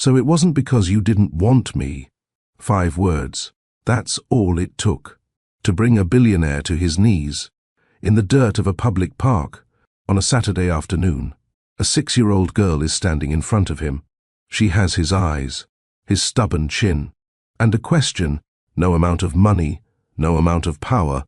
So it wasn't because you didn't want me. 5 words. That's all it took to bring a billionaire to his knees in the dirt of a public park on a Saturday afternoon. A 6-year-old girl is standing in front of him. She has his eyes, his stubborn chin, and a question no amount of money, no amount of power,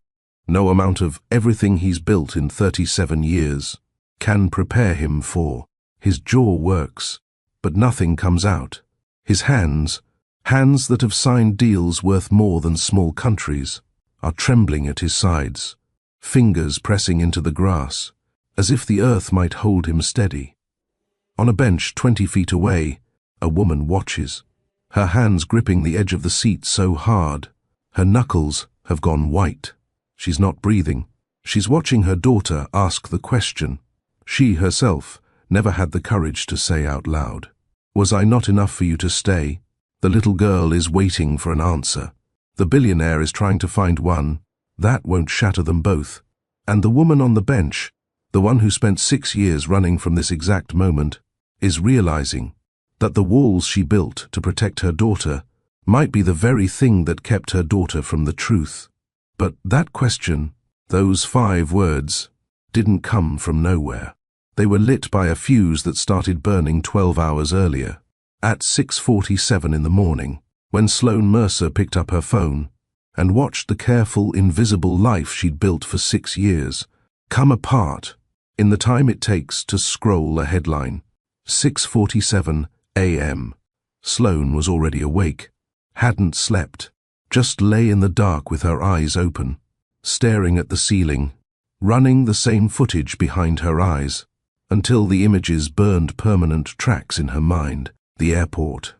no amount of everything he's built in 37 years can prepare him for. His jaw works, but nothing comes out. His hands that have signed deals worth more than small countries, are trembling at his sides, fingers pressing into the grass, as if the earth might hold him steady. On a bench 20 feet away, a woman watches, her hands gripping the edge of the seat so hard, her knuckles have gone white. She's not breathing. She's watching her daughter ask the question she herself never had the courage to say out loud. Was I not enough for you to stay? The little girl is waiting for an answer. The billionaire is trying to find one. That won't shatter them both. And the woman on the bench, the one who spent 6 years running from this exact moment, is realizing that the walls she built to protect her daughter might be the very thing that kept her daughter from the truth. But that question, those 5 words, didn't come from nowhere. They were lit by a fuse that started burning 12 hours earlier, at 6:47 in the morning, when Sloane Mercer picked up her phone and watched the careful, invisible life she'd built for 6 years come apart in the time it takes to scroll a headline. 6:47 a.m. Sloane was already awake, hadn't slept, just lay in the dark with her eyes open, staring at the ceiling, running the same footage behind her eyes, until the images burned permanent tracks in her mind. The airport,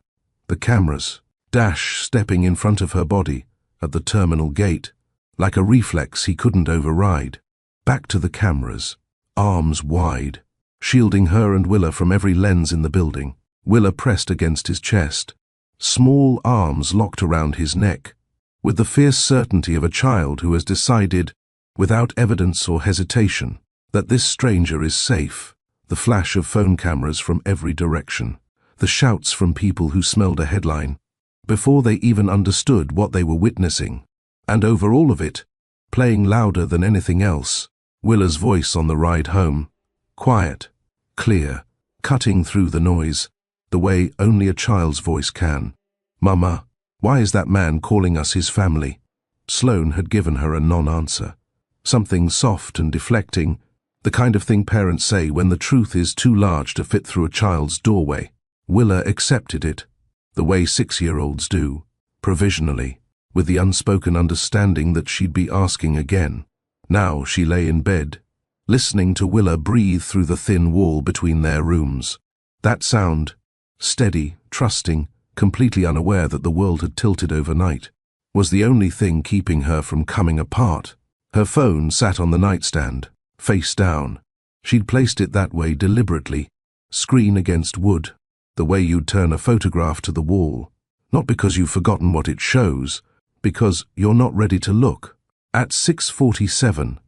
the cameras, Dash stepping in front of her body at the terminal gate, like a reflex he couldn't override. Back to the cameras, arms wide, shielding her and Willa from every lens in the building. Willa pressed against his chest, small arms locked around his neck, with the fierce certainty of a child who has decided, without evidence or hesitation, that this stranger is safe. The flash of phone cameras from every direction, the shouts from people who smelled a headline before they even understood what they were witnessing, and over all of it, playing louder than anything else, Willa's voice on the ride home, quiet, clear, cutting through the noise, the way only a child's voice can. "Mama, why is that man calling us his family?" Sloane had given her a non-answer, something soft and deflecting, the kind of thing parents say when the truth is too large to fit through a child's doorway. Willa accepted it, the way 6-year-olds do, provisionally, with the unspoken understanding that she'd be asking again. Now she lay in bed, listening to Willa breathe through the thin wall between their rooms. That sound, steady, trusting, completely unaware that the world had tilted overnight, was the only thing keeping her from coming apart. Her phone sat on the nightstand, face down. She'd placed it that way deliberately, screen against wood, the way you'd turn a photograph to the wall, not because you've forgotten what it shows, because you're not ready to look. At 6:47,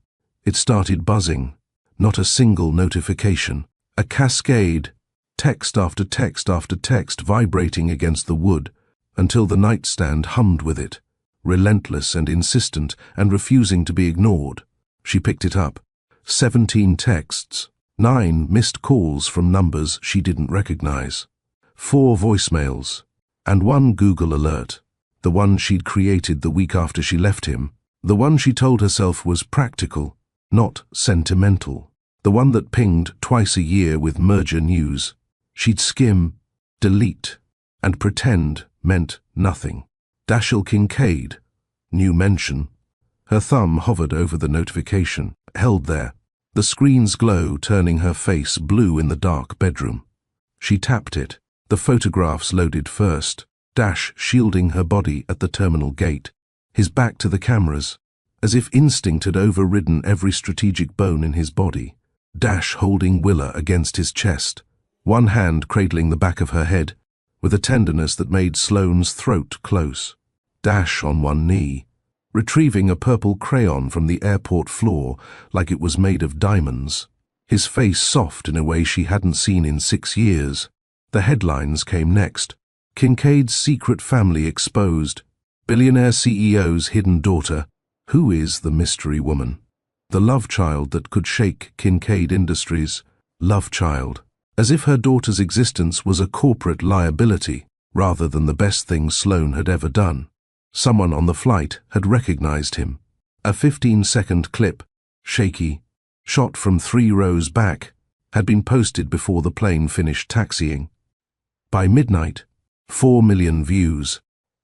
it started buzzing, not a single notification, a cascade, text after text after text vibrating against the wood, until the nightstand hummed with it, relentless and insistent and refusing to be ignored. She picked it up. 17 texts, 9 missed calls from numbers she didn't recognize, 4 voicemails, and 1 Google alert, the one she'd created the week after she left him, the one she told herself was practical, not sentimental, the one that pinged twice a year with merger news. She'd skim, delete, and pretend meant nothing. Dashiell Kincaid, new mention. Her thumb hovered over the notification, held there, the screen's glow turning her face blue in the dark bedroom. She tapped it. The photographs loaded first, Dash shielding her body at the terminal gate, his back to the cameras, as if instinct had overridden every strategic bone in his body. Dash holding Willa against his chest, one hand cradling the back of her head, with a tenderness that made Sloane's throat close. Dash on one knee, retrieving a purple crayon from the airport floor like it was made of diamonds, his face soft in a way she hadn't seen in 6 years. The headlines came next, Kincaid's secret family exposed. Billionaire CEO's hidden daughter. Who is the mystery woman? The love child that could shake Kincaid Industries. Love child. As if her daughter's existence was a corporate liability, rather than the best thing Sloan had ever done. Someone on the flight had recognized him. A 15-second clip, shaky, shot from 3 rows back, had been posted before the plane finished taxiing. By midnight, 4 million views.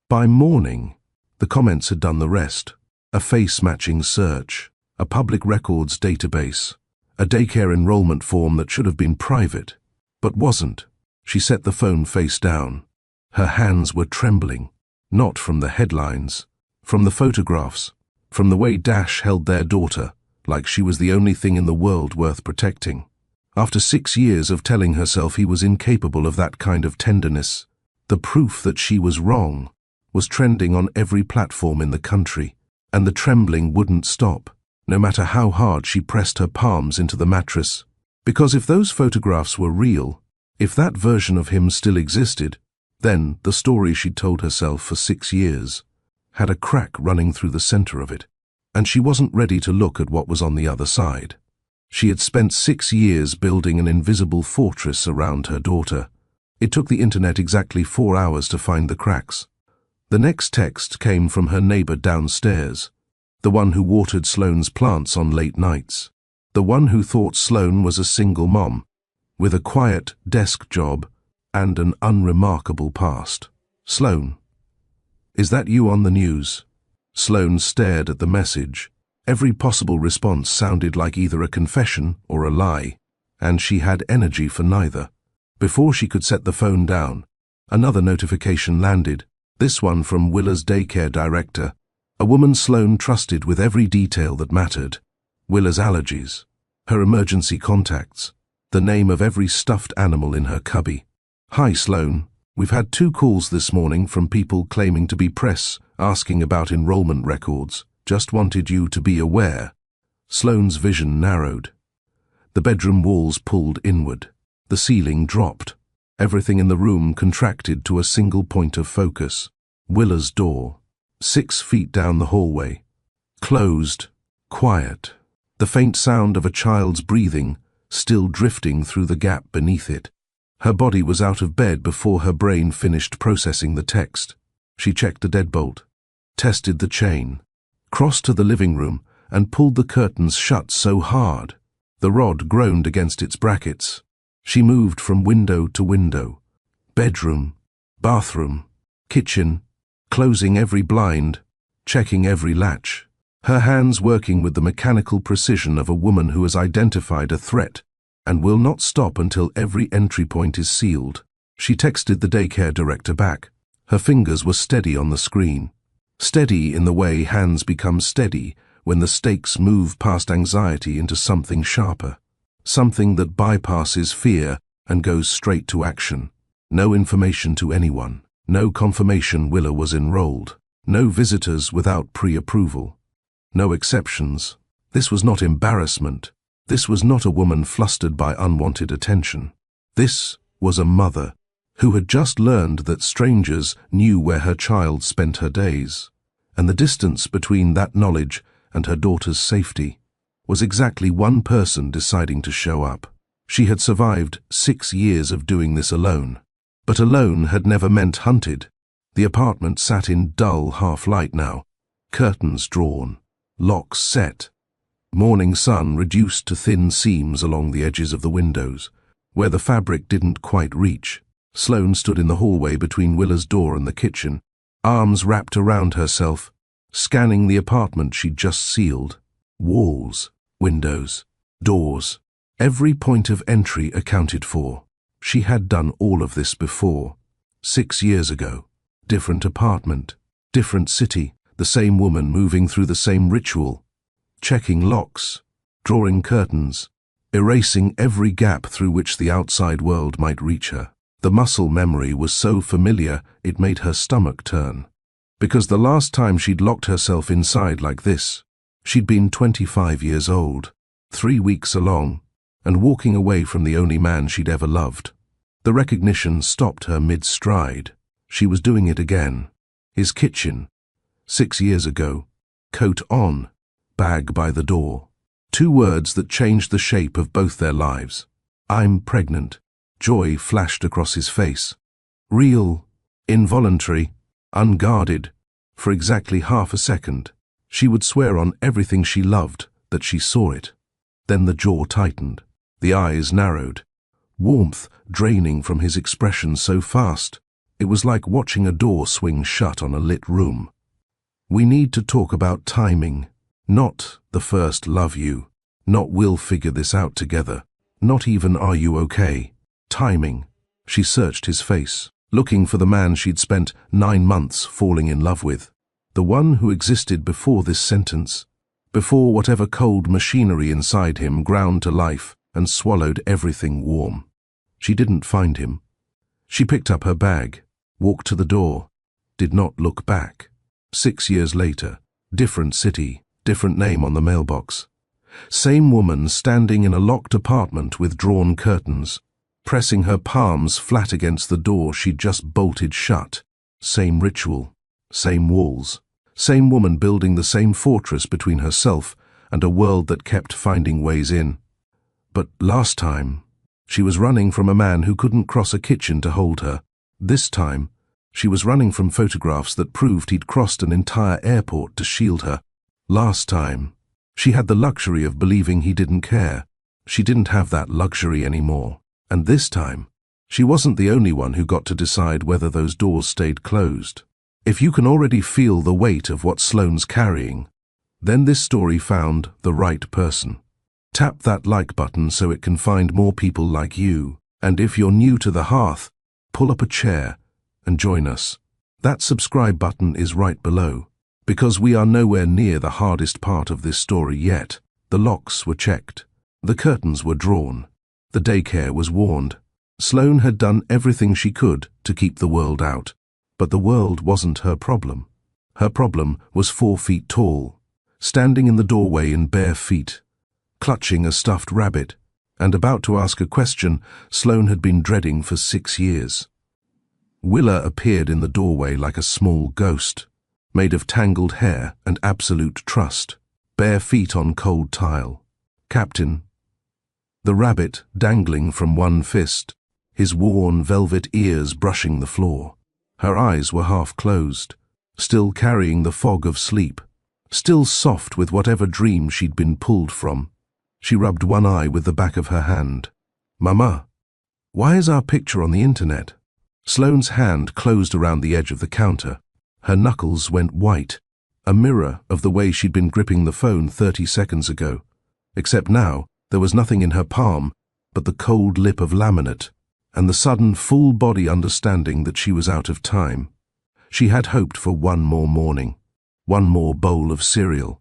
By morning, the comments had done the rest. A face-matching search, a public records database, a daycare enrollment form that should have been private, but wasn't. She set the phone face down. Her hands were trembling, not from the headlines, from the photographs, from the way Dash held their daughter, like she was the only thing in the world worth protecting. After 6 years of telling herself he was incapable of that kind of tenderness, the proof that she was wrong was trending on every platform in the country, and the trembling wouldn't stop, no matter how hard she pressed her palms into the mattress. Because if those photographs were real, if that version of him still existed, then the story she'd told herself for 6 years had a crack running through the center of it, and she wasn't ready to look at what was on the other side. She had spent 6 years building an invisible fortress around her daughter. It took the internet exactly 4 hours to find the cracks. The next text came from her neighbor downstairs, the one who watered Sloane's plants on late nights, the one who thought Sloane was a single mom, with a quiet desk job and an unremarkable past. Sloane, is that you on the news? Sloane stared at the message. Every possible response sounded like either a confession or a lie, and she had energy for neither. Before she could set the phone down, another notification landed, this one from Willa's daycare director, a woman Sloane trusted with every detail that mattered. Willa's allergies, her emergency contacts, the name of every stuffed animal in her cubby. Hi Sloane, we've had 2 calls this morning from people claiming to be press, asking about enrollment records. Just wanted you to be aware. Sloane's vision narrowed. The bedroom walls pulled inward. The ceiling dropped. Everything in the room contracted to a single point of focus. Willa's door, 6 feet down the hallway. Closed, quiet. The faint sound of a child's breathing still drifting through the gap beneath it. Her body was out of bed before her brain finished processing the text. She checked the deadbolt, tested the chain, crossed to the living room and pulled the curtains shut so hard the rod groaned against its brackets. She moved from window to window, bedroom, bathroom, kitchen, closing every blind, checking every latch, her hands working with the mechanical precision of a woman who has identified a threat and will not stop until every entry point is sealed. She texted the daycare director back. Her fingers were steady on the screen. Steady in the way hands become steady when the stakes move past anxiety into something sharper, something that bypasses fear and goes straight to action. No information to anyone, no confirmation Willa was enrolled, no visitors without pre-approval, no exceptions. This was not embarrassment. This was not a woman flustered by unwanted attention. This was a mother who had just learned that strangers knew where her child spent her days, and the distance between that knowledge and her daughter's safety was exactly one person deciding to show up. She had survived 6 years of doing this alone, but alone had never meant hunted. The apartment sat in dull half-light now, curtains drawn, locks set, morning sun reduced to thin seams along the edges of the windows, where the fabric didn't quite reach. Sloane stood in the hallway between Willa's door and the kitchen, arms wrapped around herself, scanning the apartment she'd just sealed. Walls, windows, doors, every point of entry accounted for. She had done all of this before. 6 years ago. Different apartment, different city, the same woman moving through the same ritual, checking locks, drawing curtains, erasing every gap through which the outside world might reach her. The muscle memory was so familiar it made her stomach turn. Because the last time she'd locked herself inside like this, she'd been 25 years old, 3 weeks along, and walking away from the only man she'd ever loved. The recognition stopped her mid-stride. She was doing it again. His kitchen. 6 years ago. Coat on. Bag by the door. 2 words that changed the shape of both their lives. I'm pregnant. Joy flashed across his face. Real, involuntary, unguarded, for exactly half a second. She would swear on everything she loved that she saw it. Then the jaw tightened. The eyes narrowed. Warmth draining from his expression so fast, it was like watching a door swing shut on a lit room. We need to talk about timing. Not the first love you. Not we'll figure this out together. Not even are you okay. Timing. She searched his face, looking for the man she'd spent 9 months falling in love with. The one who existed before this sentence, before whatever cold machinery inside him ground to life and swallowed everything warm. She didn't find him. She picked up her bag, walked to the door, did not look back. 6 years later, different city, different name on the mailbox. Same woman standing in a locked apartment with drawn curtains, pressing her palms flat against the door she'd just bolted shut. Same ritual, same walls. Same woman building the same fortress between herself and a world that kept finding ways in. But last time, she was running from a man who couldn't cross a kitchen to hold her. This time, she was running from photographs that proved he'd crossed an entire airport to shield her. Last time, she had the luxury of believing he didn't care. She didn't have that luxury anymore. And this time, she wasn't the only one who got to decide whether those doors stayed closed. If you can already feel the weight of what Sloane's carrying, then this story found the right person. Tap that like button so it can find more people like you. And if you're new to the hearth, pull up a chair and join us. That subscribe button is right below, because we are nowhere near the hardest part of this story yet. The locks were checked. The curtains were drawn. The daycare was warned. Sloane had done everything she could to keep the world out. But the world wasn't her problem. Her problem was 4 feet tall, standing in the doorway in bare feet, clutching a stuffed rabbit, and about to ask a question Sloane had been dreading for 6 years. Willa appeared in the doorway like a small ghost, made of tangled hair and absolute trust, bare feet on cold tile. Captain. The rabbit dangling from one fist, his worn velvet ears brushing the floor. Her eyes were half closed, still carrying the fog of sleep, still soft with whatever dream she'd been pulled from. She rubbed one eye with the back of her hand. Mama, why is our picture on the internet? Sloane's hand closed around the edge of the counter. Her knuckles went white, a mirror of the way she'd been gripping the phone 30 seconds ago. Except now, there was nothing in her palm but the cold lip of laminate, and the sudden full-body understanding that she was out of time. She had hoped for one more morning, one more bowl of cereal,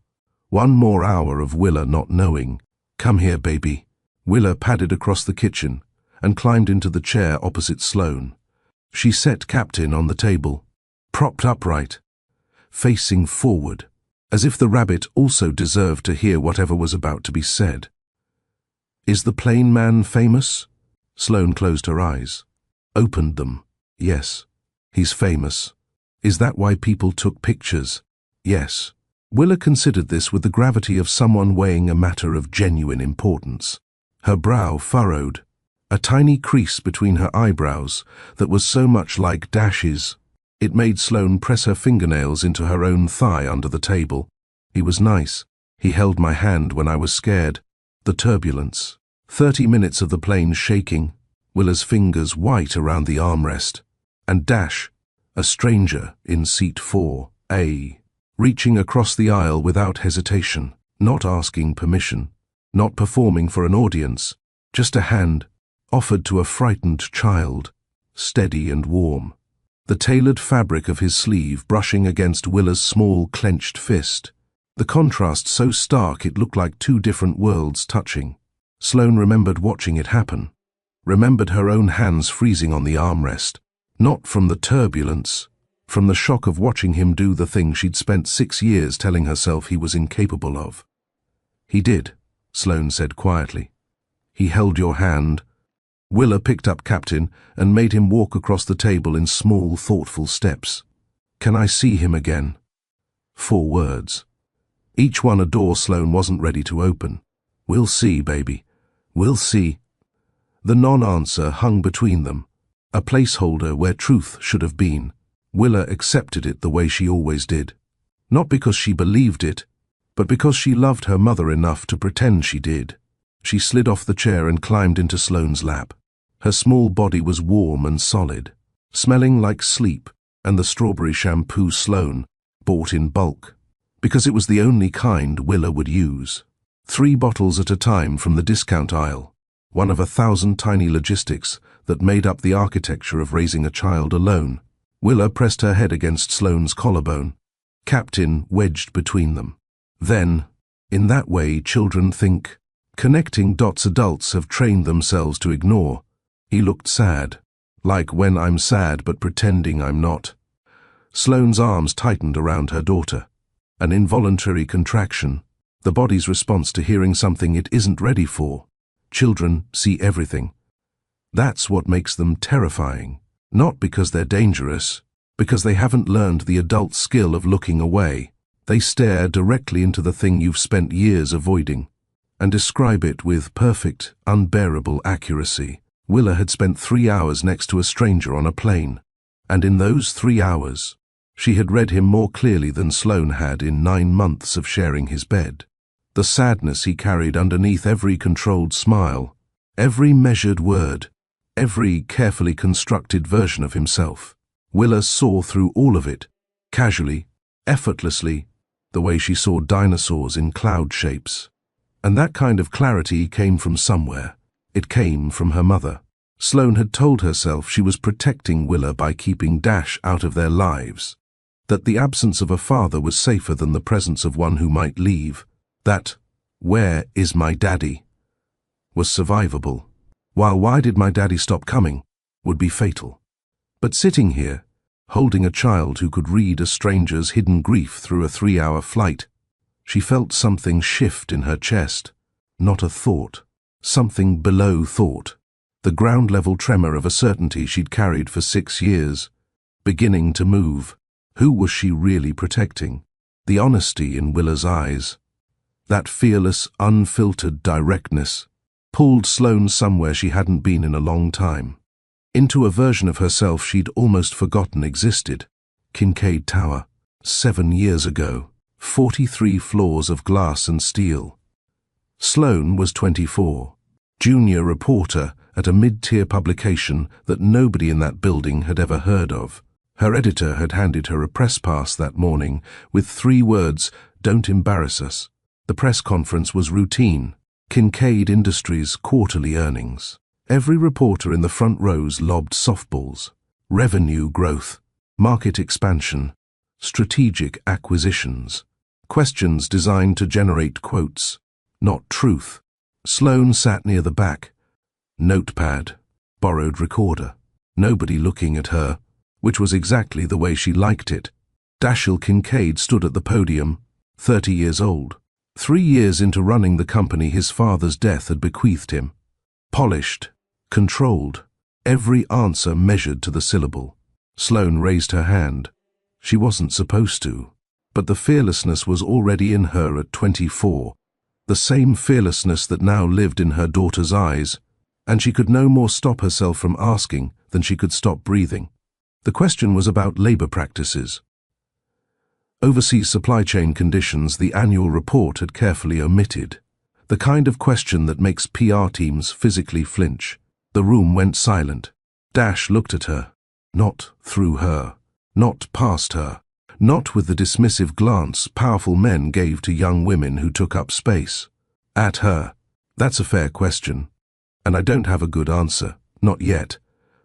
one more hour of Willa not knowing. Come here, baby. Willa padded across the kitchen and climbed into the chair opposite Sloane. She set Captain on the table, propped upright, facing forward, as if the rabbit also deserved to hear whatever was about to be said. Is the plain man famous? Sloane closed her eyes, opened them. Yes, he's famous. Is that why people took pictures? Yes. Willa considered this with the gravity of someone weighing a matter of genuine importance. Her brow furrowed, a tiny crease between her eyebrows that was so much like dashes. It made Sloane press her fingernails into her own thigh under the table. He was nice. He held my hand when I was scared. The turbulence. 30 minutes of the plane shaking, Willa's fingers white around the armrest, and Dash, a stranger in seat 4A, reaching across the aisle without hesitation, not asking permission, not performing for an audience, just a hand offered to a frightened child, steady and warm. The tailored fabric of his sleeve brushing against Willa's small clenched fist, the contrast so stark it looked like 2 different worlds touching. Sloane remembered watching it happen, remembered her own hands freezing on the armrest, not from the turbulence, from the shock of watching him do the thing she'd spent 6 years telling herself he was incapable of. He did, Sloane said quietly. He held your hand. Willa picked up Captain and made him walk across the table in small, thoughtful steps. "Can I see him again?" 4 words. Each one a door Sloane wasn't ready to open. "We'll see, baby. We'll see." The non-answer hung between them, a placeholder where truth should have been. Willa accepted it the way she always did. Not because she believed it, but because she loved her mother enough to pretend she did. She slid off the chair and climbed into Sloane's lap. Her small body was warm and solid, smelling like sleep and the strawberry shampoo Sloane bought in bulk, because it was the only kind Willa would use. 3 bottles at a time from the discount aisle, one of 1,000 tiny logistics that made up the architecture of raising a child alone. Willa pressed her head against Sloane's collarbone, Captain wedged between them. Then, in that way children think, connecting dots adults have trained themselves to ignore. He looked sad, like when I'm sad but pretending I'm not. Sloane's arms tightened around her daughter. An involuntary contraction, the body's response to hearing something it isn't ready for. Children see everything. That's what makes them terrifying, not because they're dangerous, because they haven't learned the adult skill of looking away. They stare directly into the thing you've spent years avoiding, and describe it with perfect, unbearable accuracy. Willa had spent 3 hours next to a stranger on a plane, and in those 3 hours, she had read him more clearly than Sloane had in 9 months of sharing his bed. The sadness he carried underneath every controlled smile, every measured word, every carefully constructed version of himself. Willa saw through all of it, casually, effortlessly, the way she saw dinosaurs in cloud shapes. And that kind of clarity came from somewhere. It came from her mother. Sloane had told herself she was protecting Willa by keeping Dash out of their lives, that the absence of a father was safer than the presence of one who might leave, that "where is my daddy?" was survivable, while "why did my daddy stop coming?" would be fatal. But sitting here, holding a child who could read a stranger's hidden grief through a 3-hour flight, she felt something shift in her chest, not a thought, something below thought, the ground-level tremor of a certainty she'd carried for 6 years, beginning to move. Who was she really protecting? The honesty in Willa's eyes, that fearless, unfiltered directness, pulled Sloane somewhere she hadn't been in a long time, into a version of herself she'd almost forgotten existed. Kincaid Tower, 7 years ago, 43 floors of glass and steel. Sloane was 24, junior reporter at a mid-tier publication that nobody in that building had ever heard of. Her editor had handed her a press pass that morning with 3 words, "Don't embarrass us." The press conference was routine. Kincaid Industries' quarterly earnings. Every reporter in the front rows lobbed softballs. Revenue growth, market expansion, strategic acquisitions. Questions designed to generate quotes, not truth. Sloane sat near the back. Notepad, borrowed recorder. Nobody looking at her, which was exactly the way she liked it. Dashiell Kincaid stood at the podium, 30 years old. 3 years into running the company his father's death had bequeathed him. Polished, controlled, every answer measured to the syllable. Sloane raised her hand. She wasn't supposed to, but the fearlessness was already in her at 24, the same fearlessness that now lived in her daughter's eyes, and she could no more stop herself from asking than she could stop breathing. The question was about labor practices. Overseas supply chain conditions the annual report had carefully omitted, the kind of question that makes PR teams physically flinch. The room went silent. Dash looked at her, not through her, not past her, not with the dismissive glance powerful men gave to young women who took up space. At her. That's a fair question, and I don't have a good answer, not yet,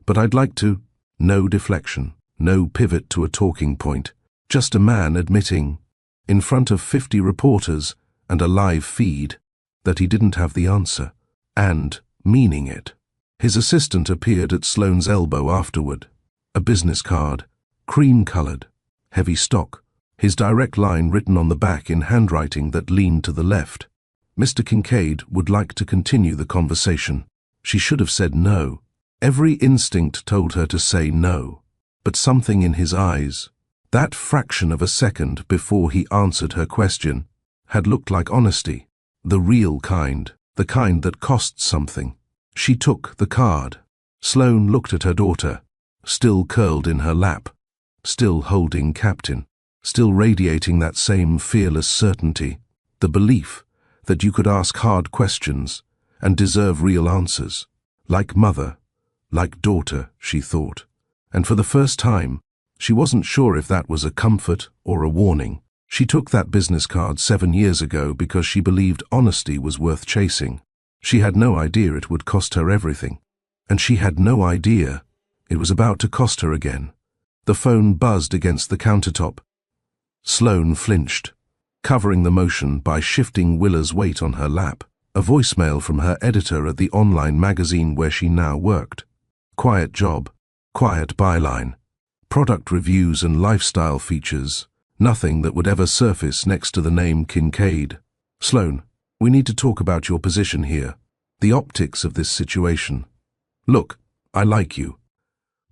but I'd like to. No deflection, no pivot to a talking point. Just a man admitting, in front of 50 reporters and a live feed, that he didn't have the answer, and meaning it. His assistant appeared at Sloane's elbow afterward. A business card, cream-colored, heavy stock, his direct line written on the back in handwriting that leaned to the left. Mr. Kincaid would like to continue the conversation. She should have said no. Every instinct told her to say no. But something in his eyes, that fraction of a second before he answered her question, had looked like honesty. The real kind, the kind that costs something. She took the card. Sloane looked at her daughter, still curled in her lap, still holding Captain, still radiating that same fearless certainty, the belief that you could ask hard questions and deserve real answers. Like mother, like daughter, she thought. And for the first time, she wasn't sure if that was a comfort or a warning. She took that business card 7 years ago because she believed honesty was worth chasing. She had no idea it would cost her everything. And she had no idea it was about to cost her again. The phone buzzed against the countertop. Sloane flinched, covering the motion by shifting Willa's weight on her lap. A voicemail from her editor at the online magazine where she now worked. Quiet job, quiet byline, product reviews and lifestyle features, nothing that would ever surface next to the name Kincaid. Sloane, we need to talk about your position here, the optics of this situation. Look, I like you,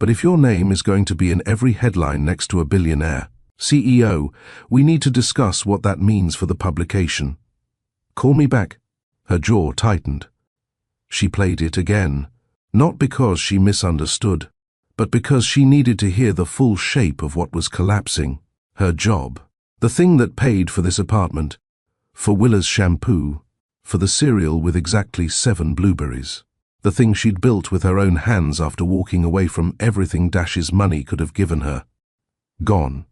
but if your name is going to be in every headline next to a billionaire, CEO, we need to discuss what that means for the publication. Call me back. Her jaw tightened. She played it again, not because she misunderstood, but because she needed to hear the full shape of what was collapsing. Her job, the thing that paid for this apartment, for Willa's shampoo, for the cereal with exactly 7 blueberries, the thing she'd built with her own hands after walking away from everything Dash's money could have given her. Gone,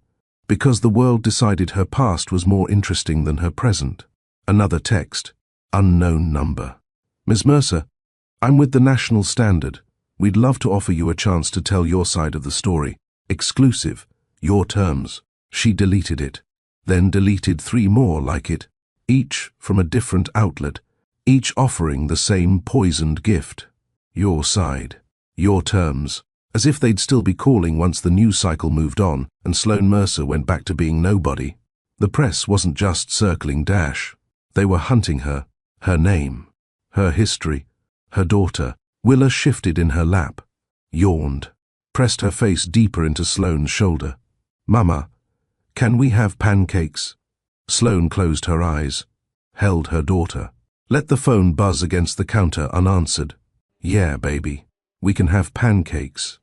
because the world decided her past was more interesting than her present. Another text. Unknown number. Ms. Mercer, I'm with the National Standard. We'd love to offer you a chance to tell your side of the story. Exclusive. Your terms. She deleted it, then deleted 3 more like it, each from a different outlet, each offering the same poisoned gift. Your side. Your terms. As if they'd still be calling once the news cycle moved on and Sloane Mercer went back to being nobody. The press wasn't just circling Dash. They were hunting her. Her name, her history, her daughter. Willa shifted in her lap, yawned, pressed her face deeper into Sloane's shoulder. Mama, can we have pancakes? Sloane closed her eyes, held her daughter. Let the phone buzz against the counter unanswered. Yeah, baby, we can have pancakes.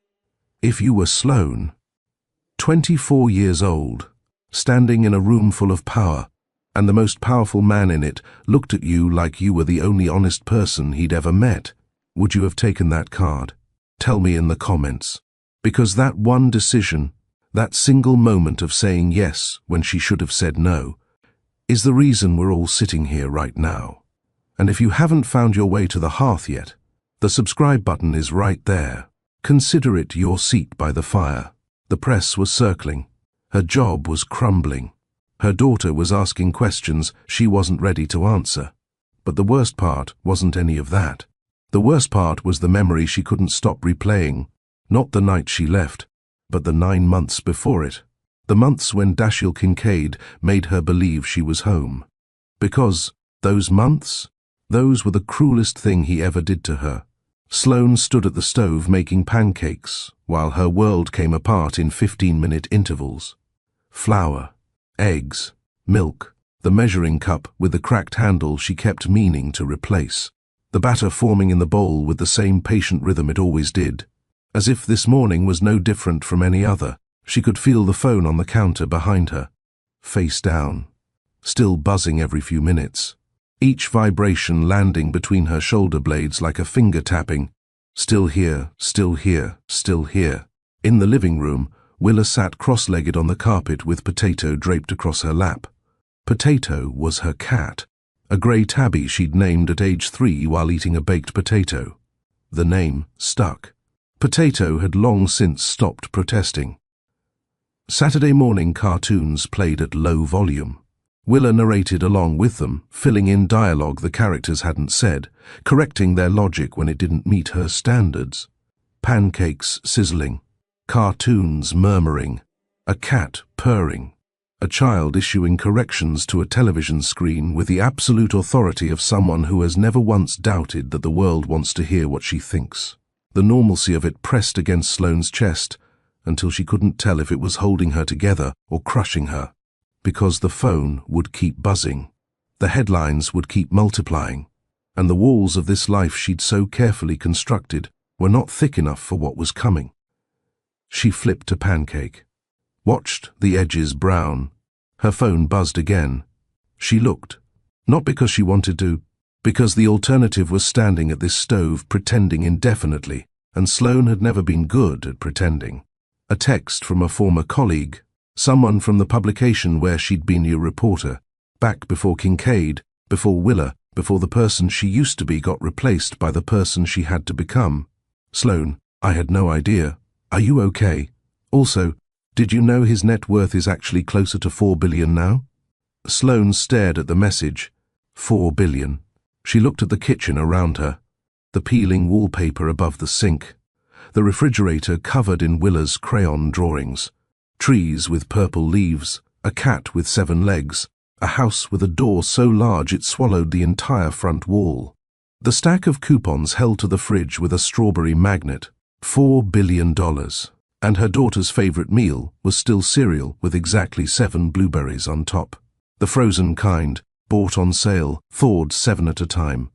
If you were Sloane, 24 years old, standing in a room full of power, and the most powerful man in it looked at you like you were the only honest person he'd ever met, would you have taken that card? Tell me in the comments. Because that one decision, that single moment of saying yes when she should have said no, is the reason we're all sitting here right now. And if you haven't found your way to the hearth yet, the subscribe button is right there. Consider it your seat by the fire. The press was circling. Her job was crumbling. Her daughter was asking questions she wasn't ready to answer. But the worst part wasn't any of that. The worst part was the memory she couldn't stop replaying. Not the night she left, but the 9 months before it. The months when Dashiell Kincaid made her believe she was home. Because those months, those were the cruelest thing he ever did to her. Sloane stood at the stove making pancakes while her world came apart in 15-minute intervals. Flour, eggs, milk, the measuring cup with the cracked handle she kept meaning to replace. The batter forming in the bowl with the same patient rhythm it always did. As if this morning was no different from any other. She could feel the phone on the counter behind her, face down, still buzzing every few minutes. Each vibration landing between her shoulder blades like a finger tapping. Still here, still here, still here. In the living room, Willa sat cross-legged on the carpet with Potato draped across her lap. Potato was her cat, a grey tabby she'd named at age 3 while eating a baked potato. The name stuck. Potato had long since stopped protesting. Saturday morning cartoons played at low volume. Willa narrated along with them, filling in dialogue the characters hadn't said, correcting their logic when it didn't meet her standards. Pancakes sizzling, cartoons murmuring, a cat purring, A child issuing corrections to a television screen with the absolute authority of someone who has never once doubted that the world wants to hear what she thinks. The normalcy of it pressed against Sloane's chest until she couldn't tell if it was holding her together or crushing her, because the phone would keep buzzing. The headlines would keep multiplying, and the walls of this life she'd so carefully constructed were not thick enough for what was coming. She flipped a pancake, watched the edges brown. Her phone buzzed again. She looked, not because she wanted to, because the alternative was standing at this stove pretending indefinitely, and Sloane had never been good at pretending. A text from a former colleague, someone from the publication where she'd been a reporter, back before Kincaid, before Willer, before the person she used to be got replaced by the person she had to become. Sloane, I had no idea. Are you okay? Also, did you know his net worth is actually closer to $4 billion now? Sloane stared at the message. $4 billion. She looked at the kitchen around her, the peeling wallpaper above the sink, the refrigerator covered in Willer's crayon drawings, trees with purple leaves, a cat with 7 legs, a house with a door so large it swallowed the entire front wall. The stack of coupons held to the fridge with a strawberry magnet. $4 billion. And her daughter's favorite meal was still cereal with exactly 7 blueberries on top. The frozen kind, bought on sale, thawed 7 at a time.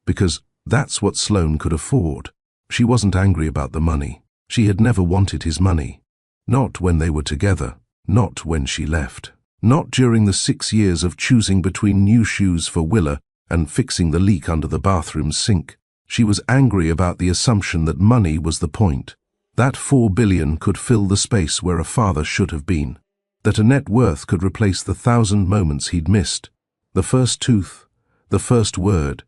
Because that's what Sloane could afford. She wasn't angry about the money. She had never wanted his money. Not when they were together. Not when she left. Not during the 6 years of choosing between new shoes for Willer and fixing the leak under the bathroom sink. She was angry about the assumption that money was the point. That $4 billion could fill the space where a father should have been. That a net worth could replace the 1,000 moments he'd missed. The first tooth, the first word,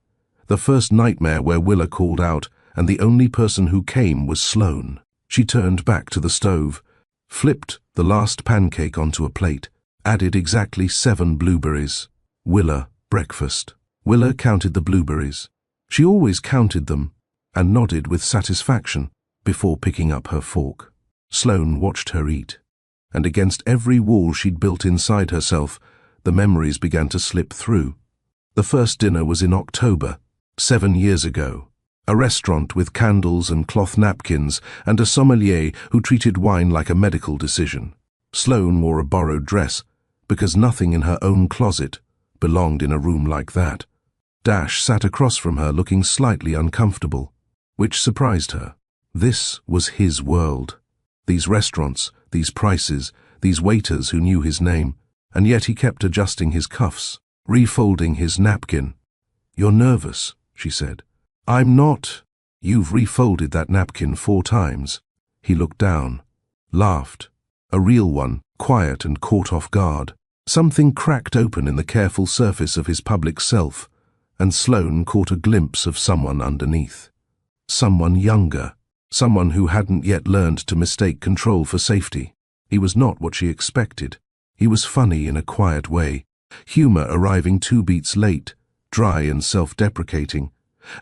the first nightmare where Willer called out, and the only person who came was Sloane. She turned back to the stove, flipped the last pancake onto a plate, added exactly 7 blueberries. Willer, breakfast. Willer counted the blueberries. She always counted them, and nodded with satisfaction before picking up her fork. Sloane watched her eat, and against every wall she'd built inside herself, the memories began to slip through. The first dinner was in October, 7 years ago. A restaurant with candles and cloth napkins and a sommelier who treated wine like a medical decision. Sloane wore a borrowed dress because nothing in her own closet belonged in a room like that. Dash sat across from her looking slightly uncomfortable, which surprised her. This was his world. These restaurants, these prices, these waiters who knew his name, and yet he kept adjusting his cuffs, refolding his napkin. "You're nervous," she said. "I'm not." "You've refolded that napkin 4 times. He looked down, laughed. A real one, quiet and caught off guard. Something cracked open in the careful surface of his public self, and Sloane caught a glimpse of someone underneath. Someone younger, someone who hadn't yet learned to mistake control for safety. He was not what she expected. He was funny in a quiet way, humor arriving 2 beats late, dry and self-deprecating,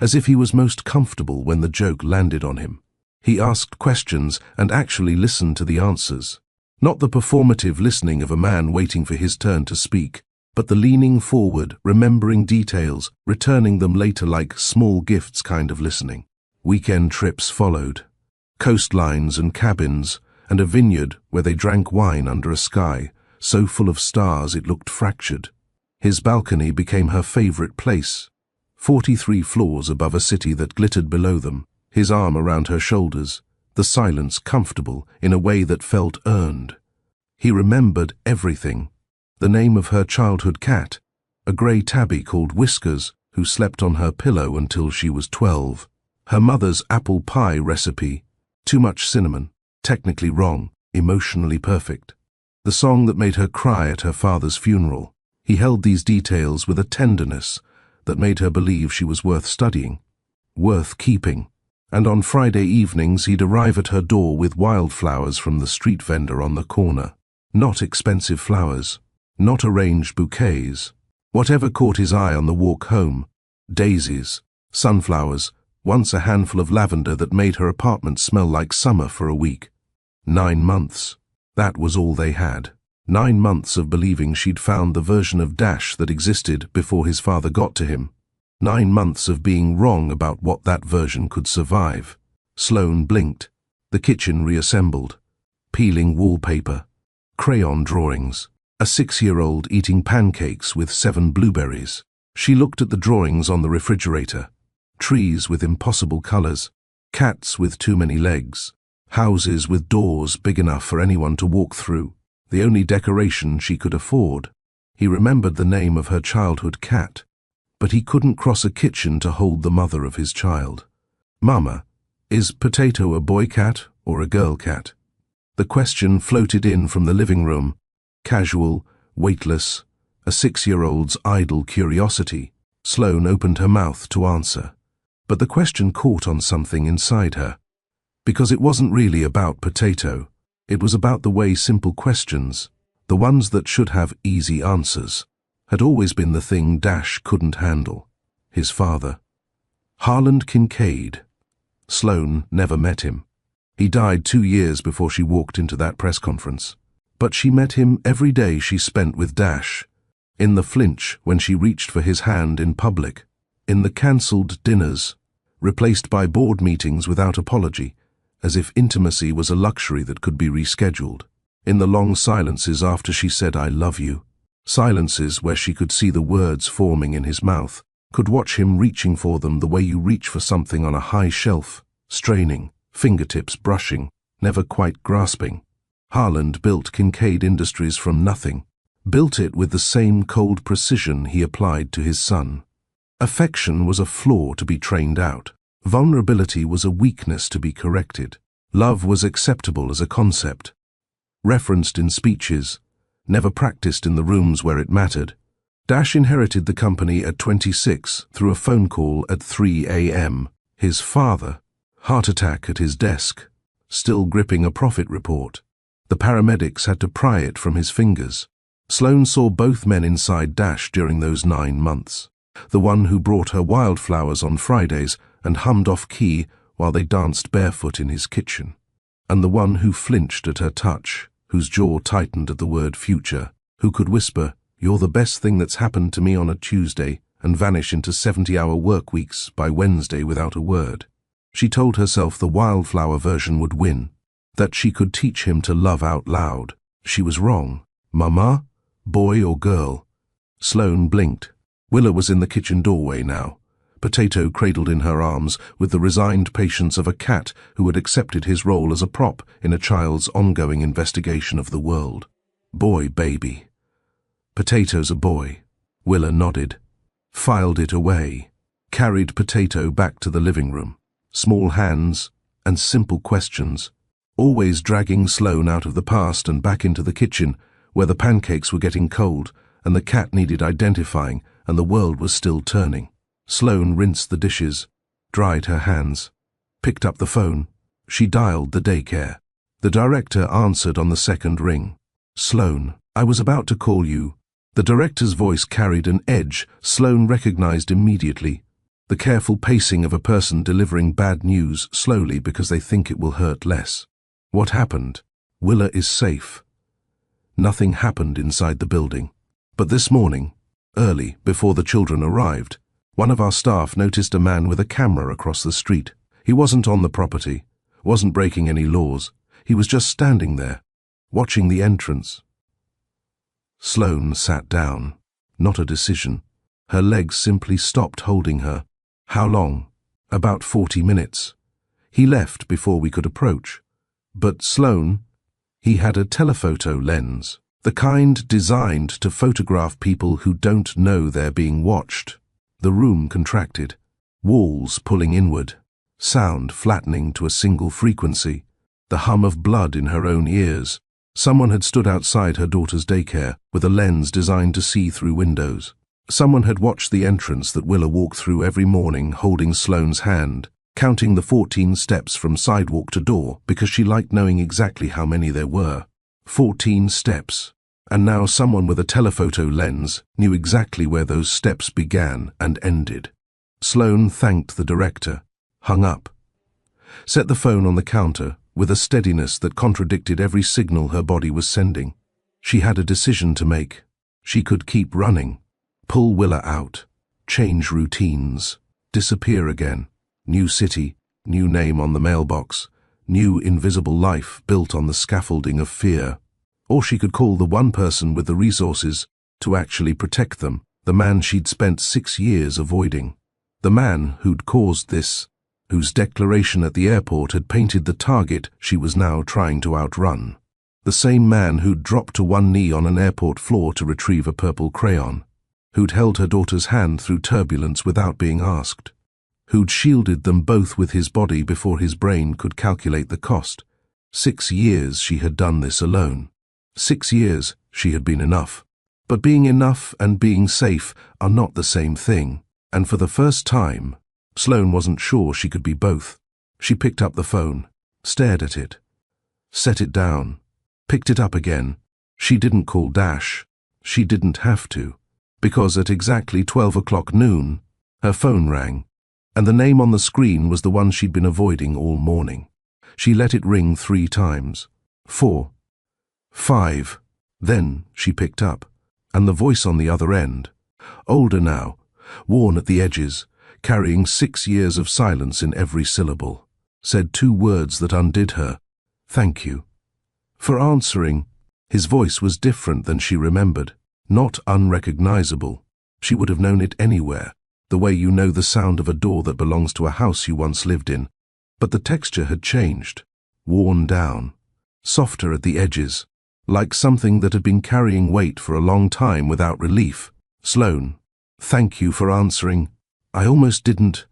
as if he was most comfortable when the joke landed on him. He asked questions and actually listened to the answers. Not the performative listening of a man waiting for his turn to speak, but the leaning forward, remembering details, returning them later like small gifts kind of listening. Weekend trips followed. Coastlines and cabins, and a vineyard where they drank wine under a sky so full of stars it looked fractured. His balcony became her favorite place. 43 floors above a city that glittered below them, his arm around her shoulders, the silence comfortable in a way that felt earned. He remembered everything. The name of her childhood cat, a grey tabby called Whiskers, who slept on her pillow until she was 12. Her mother's apple pie recipe, too much cinnamon, technically wrong, emotionally perfect. The song that made her cry at her father's funeral. He held these details with a tenderness that made her believe she was worth studying, worth keeping. And on Friday evenings he'd arrive at her door with wildflowers from the street vendor on the corner. Not expensive flowers, not arranged bouquets. Whatever caught his eye on the walk home. Daisies, sunflowers, once a handful of lavender that made her apartment smell like summer for a week. 9 months. That was all they had. 9 months of believing she'd found the version of Dash that existed before his father got to him. 9 months of being wrong about what that version could survive. Sloane blinked. The kitchen reassembled. Peeling wallpaper. Crayon drawings. A 6-year-old eating pancakes with 7 blueberries. She looked at the drawings on the refrigerator. Trees with impossible colors. Cats with too many legs. Houses with doors big enough for anyone to walk through. The only decoration she could afford. He remembered the name of her childhood cat, but he couldn't cross a kitchen to hold the mother of his child. "Mama, is Potato a boy cat or a girl cat?" The question floated in from the living room, casual, weightless, a 6-year-old's idle curiosity. Sloane opened her mouth to answer, but the question caught on something inside her. Because it wasn't really about Potato, it was about the way simple questions, the ones that should have easy answers, had always been the thing Dash couldn't handle. His father. Harland Kincaid. Sloane never met him. He died 2 years before she walked into that press conference. But she met him every day she spent with Dash. In the flinch when she reached for his hand in public. In the cancelled dinners, replaced by board meetings without apology, as if intimacy was a luxury that could be rescheduled. In the long silences after she said "I love you." Silences where she could see the words forming in his mouth, could watch him reaching for them the way you reach for something on a high shelf, straining, fingertips brushing, never quite grasping. Harland built Kincaid Industries from nothing, built it with the same cold precision he applied to his son. Affection was a flaw to be trained out. Vulnerability was a weakness to be corrected. Love was acceptable as a concept, referenced in speeches, never practiced in the rooms where it mattered. Dash inherited the company at 26 through a phone call at 3 a.m. His father, heart attack at his desk, still gripping a profit report. The paramedics had to pry it from his fingers. Sloane saw both men inside Dash during those 9 months. The one who brought her wildflowers on Fridays and hummed off-key while they danced barefoot in his kitchen. And the one who flinched at her touch, whose jaw tightened at the word future, who could whisper, "You're the best thing that's happened to me on a Tuesday," and vanish into 70-hour work weeks by Wednesday without a word. She told herself the wildflower version would win, that she could teach him to love out loud. She was wrong. Mama? Boy or girl? Sloane blinked. Willa was in the kitchen doorway now. Potato cradled in her arms with the resigned patience of a cat who had accepted his role as a prop in a child's ongoing investigation of the world. Boy, baby. Potato's a boy. Willa nodded, filed it away, carried Potato back to the living room. Small hands and simple questions, always dragging Sloane out of the past and back into the kitchen where the pancakes were getting cold and the cat needed identifying and the world was still turning. Sloane rinsed the dishes, dried her hands, picked up the phone. She dialed the daycare. The director answered on the second ring. "Sloane, I was about to call you." The director's voice carried an edge Sloane recognized immediately. The careful pacing of a person delivering bad news slowly because they think it will hurt less. What happened? Willa is safe. Nothing happened inside the building. But this morning, early, before the children arrived, one of our staff noticed a man with a camera across the street. He wasn't on the property, wasn't breaking any laws. He was just standing there, watching the entrance. Sloane sat down. Not a decision. Her legs simply stopped holding her. How long? About 40 minutes. He left before we could approach. But Sloane, he had a telephoto lens, the kind designed to photograph people who don't know they're being watched. The room contracted, walls pulling inward, sound flattening to a single frequency, the hum of blood in her own ears. Someone had stood outside her daughter's daycare with a lens designed to see through windows. Someone had watched the entrance that Willa walked through every morning holding Sloane's hand, counting the 14 steps from sidewalk to door because she liked knowing exactly how many there were. 14 steps. And now someone with a telephoto lens knew exactly where those steps began and ended. Sloane thanked the director, hung up, set the phone on the counter with a steadiness that contradicted every signal her body was sending. She had a decision to make. She could keep running, pull Willa out, change routines, disappear again. New city, new name on the mailbox, new invisible life built on the scaffolding of fear. Or she could call the one person with the resources to actually protect them, the man she'd spent 6 years avoiding. The man who'd caused this, whose declaration at the airport had painted the target she was now trying to outrun. The same man who'd dropped to one knee on an airport floor to retrieve a purple crayon, who'd held her daughter's hand through turbulence without being asked, who'd shielded them both with his body before his brain could calculate the cost. 6 years she had done this alone. 6 years she had been enough. But being enough and being safe are not the same thing, and for the first time, Sloane wasn't sure she could be both. She picked up the phone, stared at it, set it down, picked it up again. She didn't call Dash. She didn't have to, because at exactly 12 o'clock noon, her phone rang, and the name on the screen was the one she'd been avoiding all morning. She let it ring 3 times. 4. 5. Then she picked up, and the voice on the other end, older now, worn at the edges, carrying 6 years of silence in every syllable, said 2 words that undid her. Thank you. For answering, his voice was different than she remembered, not unrecognizable. She would have known it anywhere, the way you know the sound of a door that belongs to a house you once lived in. But the texture had changed, worn down, softer at the edges, like something that had been carrying weight for a long time without relief. Sloane, thank you for answering. I almost didn't.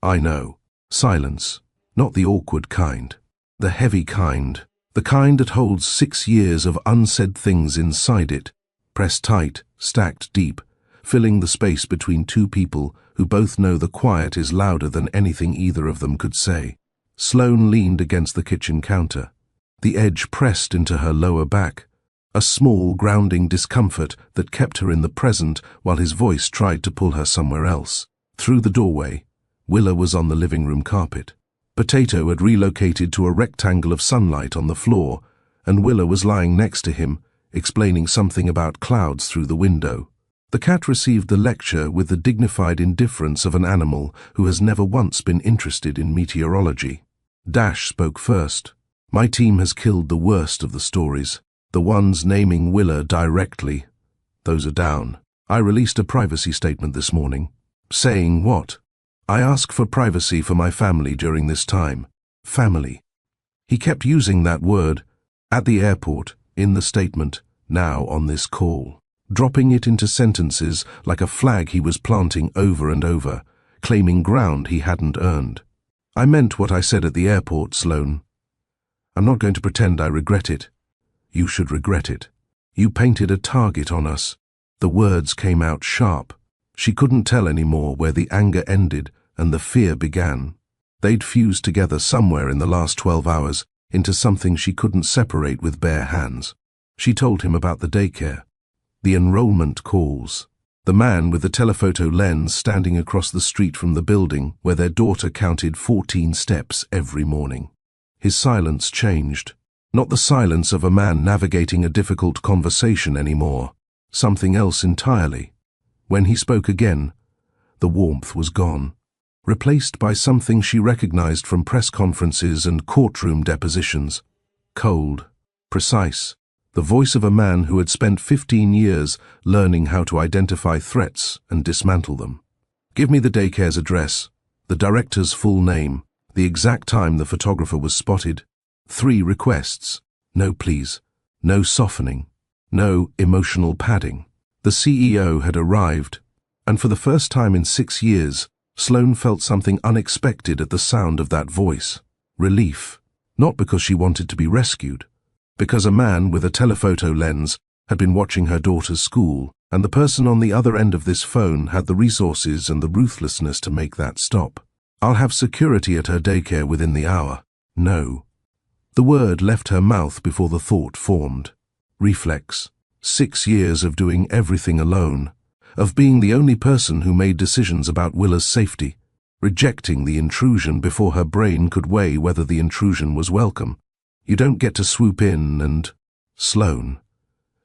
I know. Silence. Not the awkward kind. The heavy kind. The kind that holds 6 years of unsaid things inside it, pressed tight, stacked deep, filling the space between 2 people who both know the quiet is louder than anything either of them could say. Sloane leaned against the kitchen counter. The edge pressed into her lower back, a small, grounding discomfort that kept her in the present while his voice tried to pull her somewhere else. Through the doorway, Willa was on the living room carpet. Potato had relocated to a rectangle of sunlight on the floor, and Willa was lying next to him, explaining something about clouds through the window. The cat received the lecture with the dignified indifference of an animal who has never once been interested in meteorology. Dash spoke first. My team has killed the worst of the stories, the ones naming Willa directly. Those are down. I released a privacy statement this morning. Saying what? I ask for privacy for my family during this time. Family. He kept using that word, at the airport, in the statement, now on this call, dropping it into sentences like a flag he was planting over and over, claiming ground he hadn't earned. I meant what I said at the airport, Sloane. I'm not going to pretend I regret it. You should regret it. You painted a target on us. The words came out sharp. She couldn't tell anymore where the anger ended and the fear began. They'd fused together somewhere in the last 12 hours into something she couldn't separate with bare hands. She told him about the daycare, the enrollment calls, the man with the telephoto lens standing across the street from the building where their daughter counted 14 steps every morning. His silence changed. Not the silence of a man navigating a difficult conversation anymore. Something else entirely. When he spoke again, the warmth was gone, replaced by something she recognized from press conferences and courtroom depositions. Cold, precise, the voice of a man who had spent 15 years learning how to identify threats and dismantle them. Give me the daycare's address, the director's full name, the exact time the photographer was spotted. 3 requests. No please, no softening, no emotional padding. The CEO had arrived, and for the first time in 6 years, Sloane felt something unexpected at the sound of that voice. Relief. Not because she wanted to be rescued, because a man with a telephoto lens had been watching her daughter's school, and the person on the other end of this phone had the resources and the ruthlessness to make that stop. I'll have security at her daycare within the hour. No. The word left her mouth before the thought formed. Reflex. 6 years of doing everything alone, of being the only person who made decisions about Willa's safety, rejecting the intrusion before her brain could weigh whether the intrusion was welcome. You don't get to swoop in and... Sloane.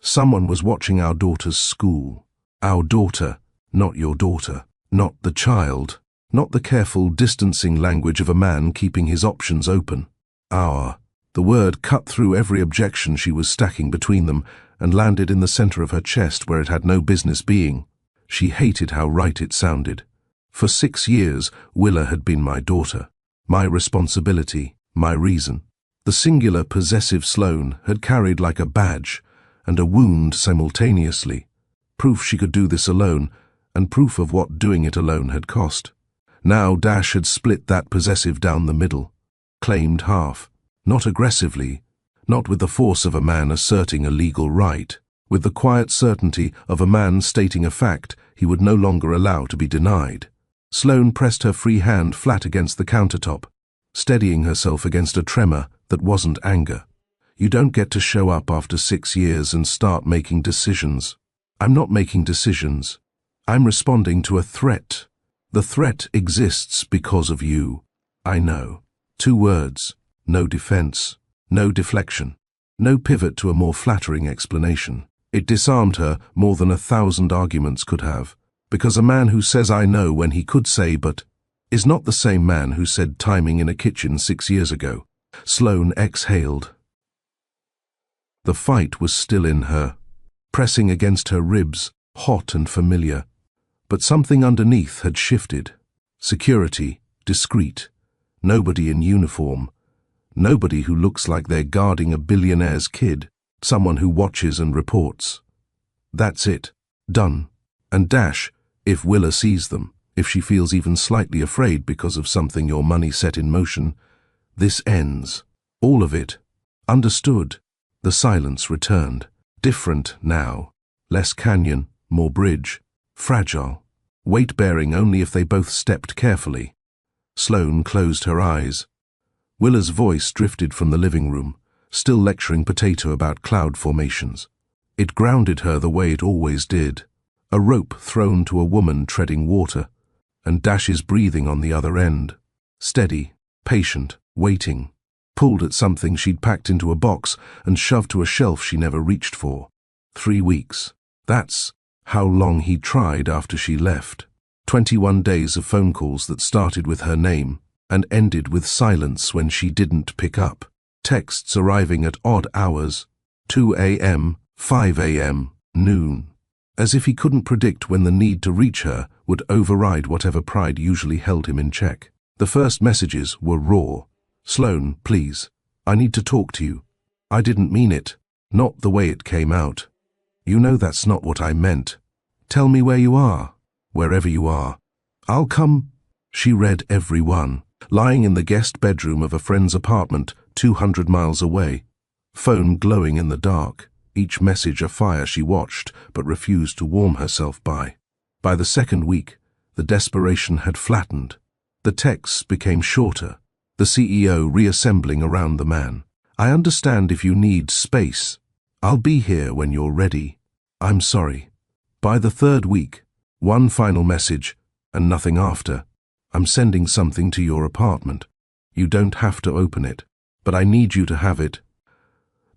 Someone was watching our daughter's school. Our daughter, not your daughter. Not the child. Not the careful, distancing language of a man keeping his options open. Our. The word cut through every objection she was stacking between them and landed in the center of her chest where it had no business being. She hated how right it sounded. For 6 years, Willa had been my daughter. My responsibility, my reason. The singular possessive Sloane had carried like a badge and a wound simultaneously. Proof she could do this alone, and proof of what doing it alone had cost. Now Dash had split that possessive down the middle. Claimed half. Not aggressively, not with the force of a man asserting a legal right, with the quiet certainty of a man stating a fact he would no longer allow to be denied. Sloane pressed her free hand flat against the countertop, steadying herself against a tremor that wasn't anger. You don't get to show up after 6 years and start making decisions. I'm not making decisions. I'm responding to a threat. The threat exists because of you. I know. 2 words. No defense. No deflection. No pivot to a more flattering explanation. It disarmed her more than 1,000 arguments could have, because a man who says I know when he could say but is not the same man who said timing in a kitchen 6 years ago. Sloane exhaled. The fight was still in her, pressing against her ribs, hot and familiar. But something underneath had shifted. Security, discreet. Nobody in uniform. Nobody who looks like they're guarding a billionaire's kid. Someone who watches and reports. That's it. Done. And Dash, if Willa sees them, if she feels even slightly afraid because of something your money set in motion, this ends. All of it. Understood. The silence returned. Different now. Less canyon, more bridge. Fragile. Weight-bearing only if they both stepped carefully. Sloane closed her eyes. Willa's voice drifted from the living room, still lecturing Potato about cloud formations. It grounded her the way it always did. A rope thrown to a woman treading water, and Dash's breathing on the other end. Steady, patient, waiting. Pulled at something she'd packed into a box and shoved to a shelf she never reached for. 3 weeks. That's how long he tried after she left. 21 days of phone calls that started with her name and ended with silence when she didn't pick up. Texts arriving at odd hours, 2 a.m., 5 a.m., noon. As if he couldn't predict when the need to reach her would override whatever pride usually held him in check. The first messages were raw. Sloane, please. I need to talk to you. I didn't mean it. Not the way it came out. You know that's not what I meant. Tell me where you are. Wherever you are. I'll come. She read every one, lying in the guest bedroom of a friend's apartment 200 miles away. Phone glowing in the dark, each message a fire she watched but refused to warm herself by. By the second week, the desperation had flattened. The texts became shorter, the CEO reassembling around the man. I understand if you need space. I'll be here when you're ready. I'm sorry. By the 3rd week, one final message and nothing after. I'm sending something to your apartment. You don't have to open it, but I need you to have it.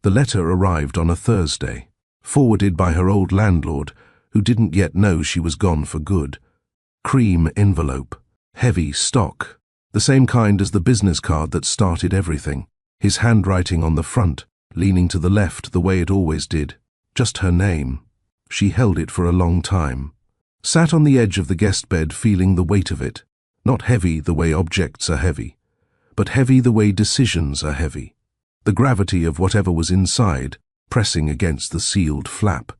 The letter arrived on a Thursday, forwarded by her old landlord, who didn't yet know she was gone for good. Cream envelope, heavy stock, the same kind as the business card that started everything. His handwriting on the front, leaning to the left the way it always did. Just her name. She held it for a long time. Sat on the edge of the guest bed feeling the weight of it. Not heavy the way objects are heavy, but heavy the way decisions are heavy. The gravity of whatever was inside, pressing against the sealed flap.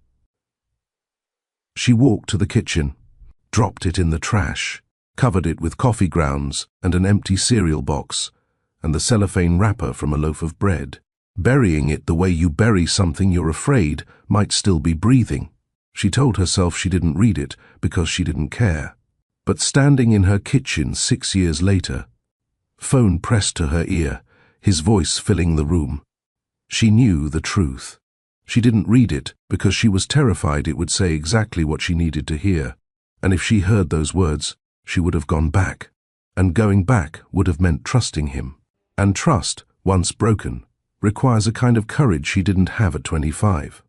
She walked to the kitchen, dropped it in the trash, covered it with coffee grounds and an empty cereal box, and the cellophane wrapper from a loaf of bread. Burying it the way you bury something you're afraid might still be breathing. She told herself she didn't read it because she didn't care. But standing in her kitchen 6 years later, phone pressed to her ear, his voice filling the room. She knew the truth. She didn't read it because she was terrified it would say exactly what she needed to hear. And if she heard those words, she would have gone back. And going back would have meant trusting him. And trust, once broken, requires a kind of courage she didn't have at 25.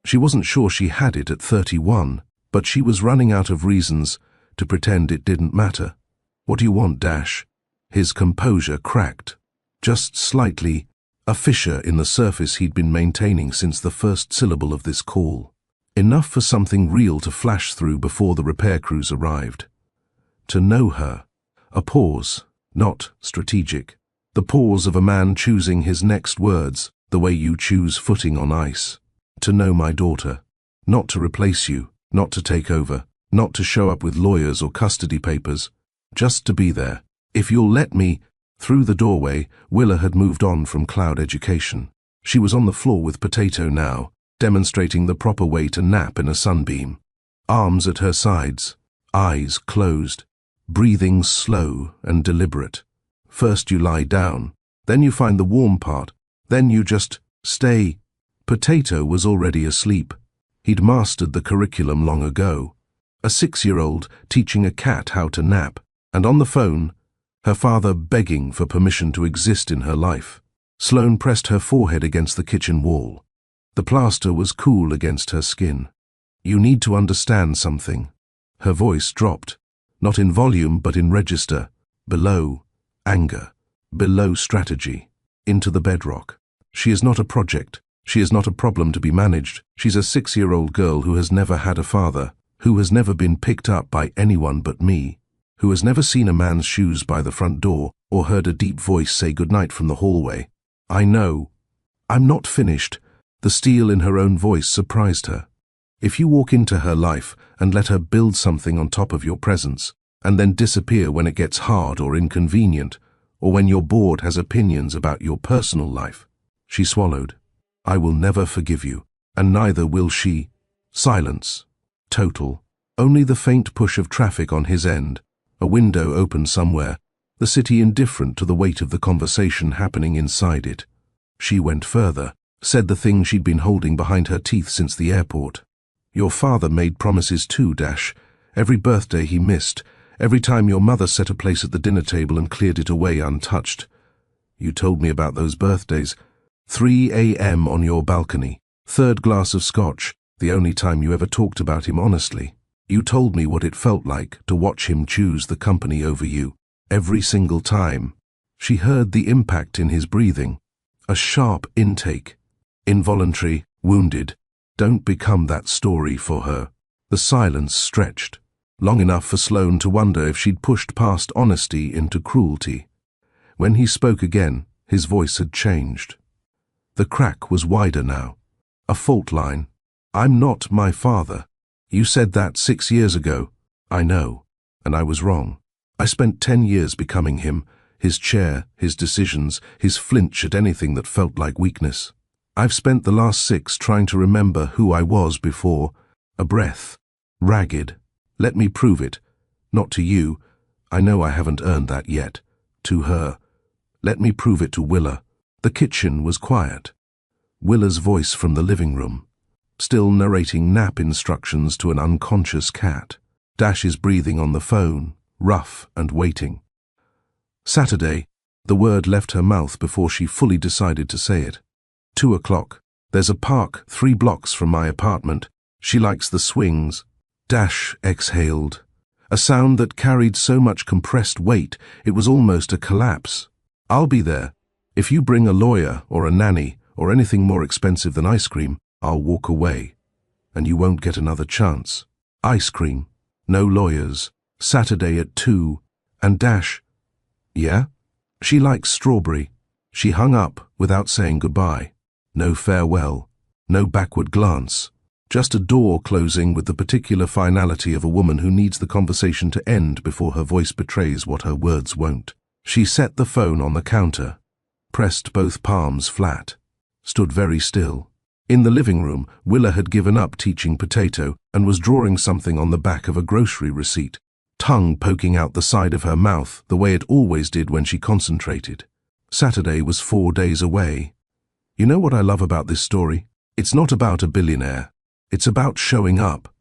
She wasn't sure she had it at 31, but she was running out of reasons to pretend it didn't matter. What do you want, Dash? His composure cracked. Just slightly, a fissure in the surface he'd been maintaining since the first syllable of this call. Enough for something real to flash through before the repair crews arrived. To know her. A pause, not strategic. The pause of a man choosing his next words the way you choose footing on ice. To know my daughter. Not to replace you, not to take over, not to show up with lawyers or custody papers. Just to be there. If you'll let me. Through the doorway, Willa had moved on from cloud education. She was on the floor with Potato now, demonstrating the proper way to nap in a sunbeam. Arms at her sides, eyes closed, breathing slow and deliberate. First you lie down, then you find the warm part, then you just stay. Potato was already asleep. He'd mastered the curriculum long ago. A 6-year-old teaching a cat how to nap, and on the phone, her father begging for permission to exist in her life. Sloane pressed her forehead against the kitchen wall. The plaster was cool against her skin. You need to understand something. Her voice dropped, not in volume but in register, below anger, below strategy, into the bedrock. She is not a project. She is not a problem to be managed. She's a 6-year-old girl who has never had a father, who has never been picked up by anyone but me, who has never seen a man's shoes by the front door or heard a deep voice say goodnight from the hallway. I know. I'm not finished. The steel in her own voice surprised her. If you walk into her life and let her build something on top of your presence, and then disappear when it gets hard or inconvenient, or when your board has opinions about your personal life, she swallowed. I will never forgive you, and neither will she. Silence. Total. Only the faint push of traffic on his end. A window open somewhere, the city indifferent to the weight of the conversation happening inside it. She went further, said the thing she'd been holding behind her teeth since the airport. Your father made promises too, Dash. Every birthday he missed, every time your mother set a place at the dinner table and cleared it away untouched. You told me about those birthdays. 3 a.m. on your balcony, 3rd glass of scotch, the only time you ever talked about him honestly. You told me what it felt like to watch him choose the company over you, every single time. She heard the impact in his breathing, a sharp intake, involuntary, wounded. Don't become that story for her. The silence stretched, long enough for Sloane to wonder if she'd pushed past honesty into cruelty. When he spoke again, his voice had changed. The crack was wider now, a fault line. I'm not my father. You said that 6 years ago. I know, and I was wrong. I spent 10 years becoming him, his chair, his decisions, his flinch at anything that felt like weakness. I've spent the last 6 trying to remember who I was before. A breath. Ragged. Let me prove it. Not to you. I know I haven't earned that yet. To her. Let me prove it to Willa. The kitchen was quiet. Willa's voice from the living room, still narrating nap instructions to an unconscious cat. Dash's breathing on the phone, rough and waiting. Saturday, the word left her mouth before she fully decided to say it. 2 o'clock. There's a park 3 blocks from my apartment. She likes the swings. Dash exhaled. A sound that carried so much compressed weight it was almost a collapse. I'll be there. If you bring a lawyer or a nanny or anything more expensive than ice cream, I'll walk away. And you won't get another chance. Ice cream. No lawyers. Saturday at 2. And Dash. Yeah? She likes strawberry. She hung up without saying goodbye. No farewell. No backward glance. Just a door closing with the particular finality of a woman who needs the conversation to end before her voice betrays what her words won't. She set the phone on the counter, pressed both palms flat, stood very still. In the living room, Willa had given up teaching Potato and was drawing something on the back of a grocery receipt, tongue poking out the side of her mouth the way it always did when she concentrated. Saturday was 4 days away. You know what I love about this story? It's not about a billionaire. It's about showing up.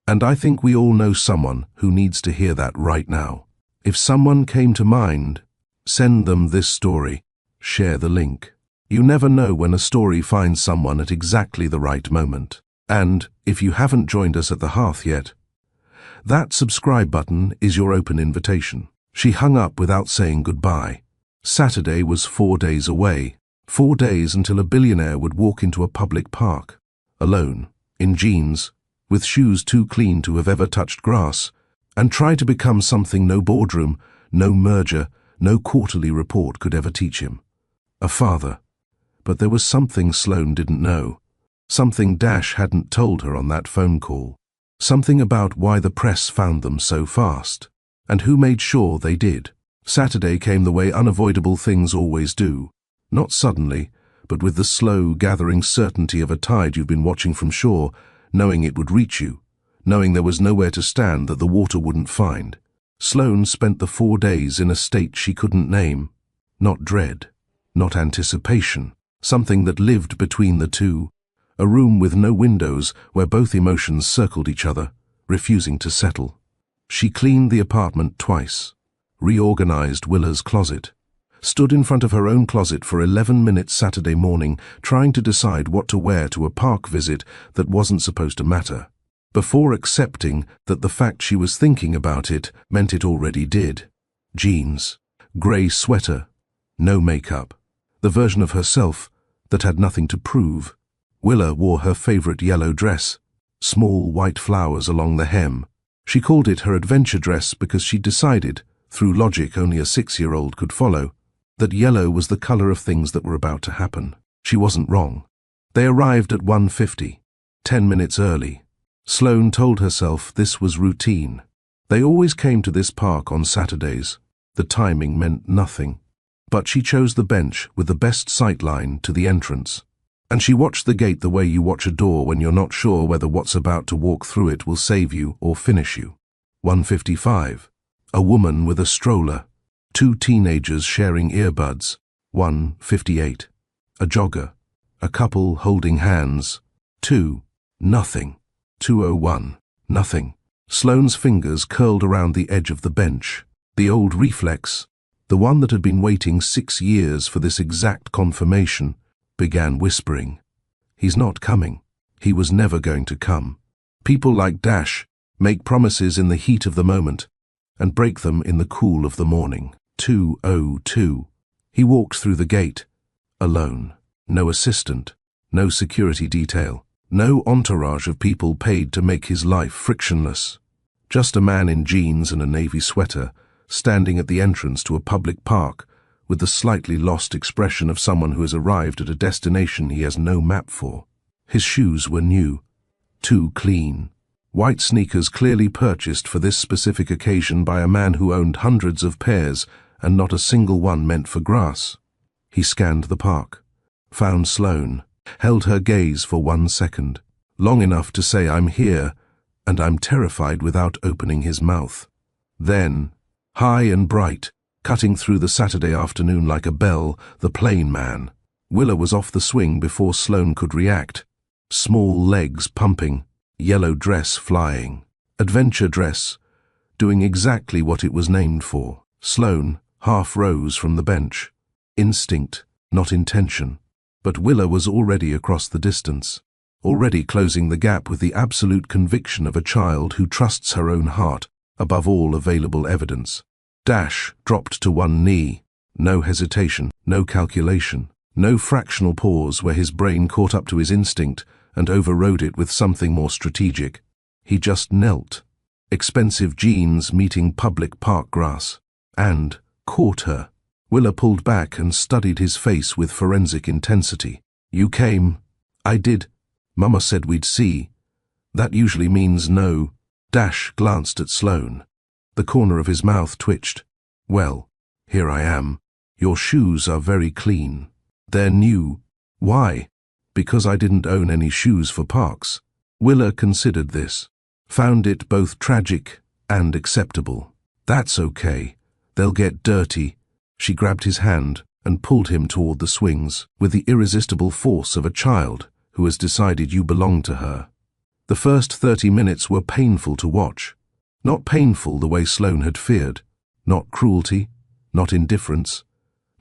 And I think we all know someone who needs to hear that right now. If someone came to mind, send them this story. Share the link. You never know when a story finds someone at exactly the right moment. And if you haven't joined us at the hearth yet, that subscribe button is your open invitation. She hung up without saying goodbye. Saturday was 4 days away. 4 days until a billionaire would walk into a public park, alone, in jeans, with shoes too clean to have ever touched grass, and try to become something no boardroom, no merger, no quarterly report could ever teach him. A father. But there was something Sloane didn't know. Something Dash hadn't told her on that phone call. Something about why the press found them so fast, and who made sure they did. Saturday came the way unavoidable things always do. Not suddenly, but with the slow, gathering certainty of a tide you've been watching from shore, knowing it would reach you, knowing there was nowhere to stand that the water wouldn't find. Sloane spent the 4 days in a state she couldn't name. Not dread, not anticipation, something that lived between the two. A room with no windows where both emotions circled each other, refusing to settle. She cleaned the apartment twice, reorganized Willa's closet, stood in front of her own closet for 11 minutes Saturday morning, trying to decide what to wear to a park visit that wasn't supposed to matter, before accepting that the fact she was thinking about it meant it already did. Jeans, grey sweater, no makeup, the version of herself that had nothing to prove. Willa wore her favorite yellow dress, small white flowers along the hem. She called it her adventure dress because she'd decided, through logic only a 6-year-old could follow, that yellow was the color of things that were about to happen. She wasn't wrong. They arrived at 1:50, 10 minutes early. Sloane told herself this was routine. They always came to this park on Saturdays. The timing meant nothing. But she chose the bench with the best sight line to the entrance. And she watched the gate the way you watch a door when you're not sure whether what's about to walk through it will save you or finish you. 1:55. A woman with a stroller. 2 teenagers sharing earbuds. 1:58. A jogger. A couple holding hands. 2. Nothing. 2:01. Nothing. Sloane's fingers curled around the edge of the bench. The old reflex, the one that had been waiting 6 years for this exact confirmation, began whispering. He's not coming. He was never going to come. People like Dash make promises in the heat of the moment and break them in the cool of the morning. 2:02. He walked through the gate, alone. No assistant, no security detail, no entourage of people paid to make his life frictionless. Just a man in jeans and a navy sweater, standing at the entrance to a public park, with the slightly lost expression of someone who has arrived at a destination he has no map for. His shoes were new, too clean. White sneakers clearly purchased for this specific occasion by a man who owned hundreds of pairs and not a single one meant for grass. He scanned the park, found Sloane, held her gaze for 1 second, long enough to say, "I'm here, and I'm terrified," without opening his mouth. Then, high and bright, cutting through the Saturday afternoon like a bell, the plane man. Willa was off the swing before Sloane could react. Small legs pumping, yellow dress flying. Adventure dress, doing exactly what it was named for. Sloane half rose from the bench. Instinct, not intention. But Willa was already across the distance, already closing the gap with the absolute conviction of a child who trusts her own heart above all available evidence. Dash dropped to one knee. No hesitation, no calculation, no fractional pause where his brain caught up to his instinct and overrode it with something more strategic. He just knelt. Expensive jeans meeting public park grass. And caught her. Willa pulled back and studied his face with forensic intensity. "You came." "I did. Mama said we'd see." "That usually means no." Dash glanced at Sloane. The corner of his mouth twitched. "Well, here I am. Your shoes are very clean. They're new." "Why?" "Because I didn't own any shoes for parks." Willa considered this, found it both tragic and acceptable. "That's okay. They'll get dirty." She grabbed his hand and pulled him toward the swings with the irresistible force of a child who has decided you belong to her. The first 30 minutes were painful to watch. Not painful the way Sloane had feared. Not cruelty, not indifference,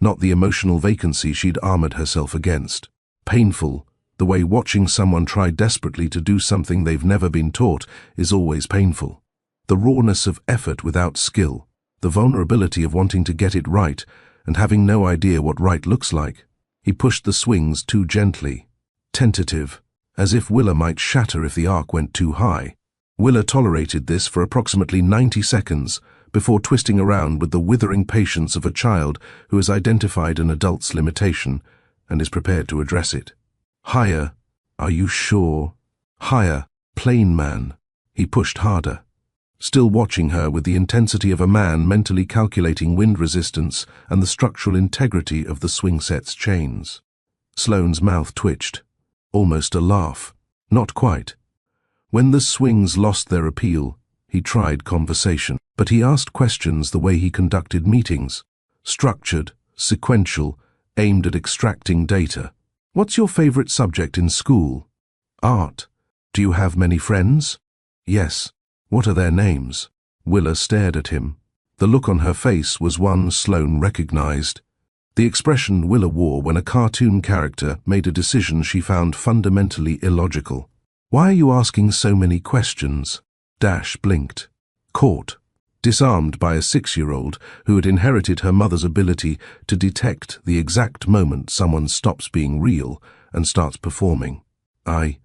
not the emotional vacancy she'd armored herself against. Painful The way watching someone try desperately to do something they've never been taught is always painful. The rawness of effort without skill, the vulnerability of wanting to get it right and having no idea what right looks like. He pushed the swings too gently, tentative, as if Willa might shatter if the arc went too high. Willa tolerated this for approximately 90 seconds before twisting around with the withering patience of a child who has identified an adult's limitation and is prepared to address it. Higher, are you sure? Higher, plain man. He pushed harder, still watching her with the intensity of a man mentally calculating wind resistance and the structural integrity of the swing set's chains. Sloane's mouth twitched, almost a laugh. Not quite. When the swings lost their appeal, he tried conversation, but he asked questions the way he conducted meetings, structured, sequential, aimed at extracting data. What's your favorite subject in school? Art. Do you have many friends? Yes. What are their names? Willa stared at him. The look on her face was one Sloane recognized. The expression Willa wore when a cartoon character made a decision she found fundamentally illogical. Why are you asking so many questions? Dash blinked. Caught. Disarmed by a 6-year-old who had inherited her mother's ability to detect the exact moment someone stops being real and starts performing. I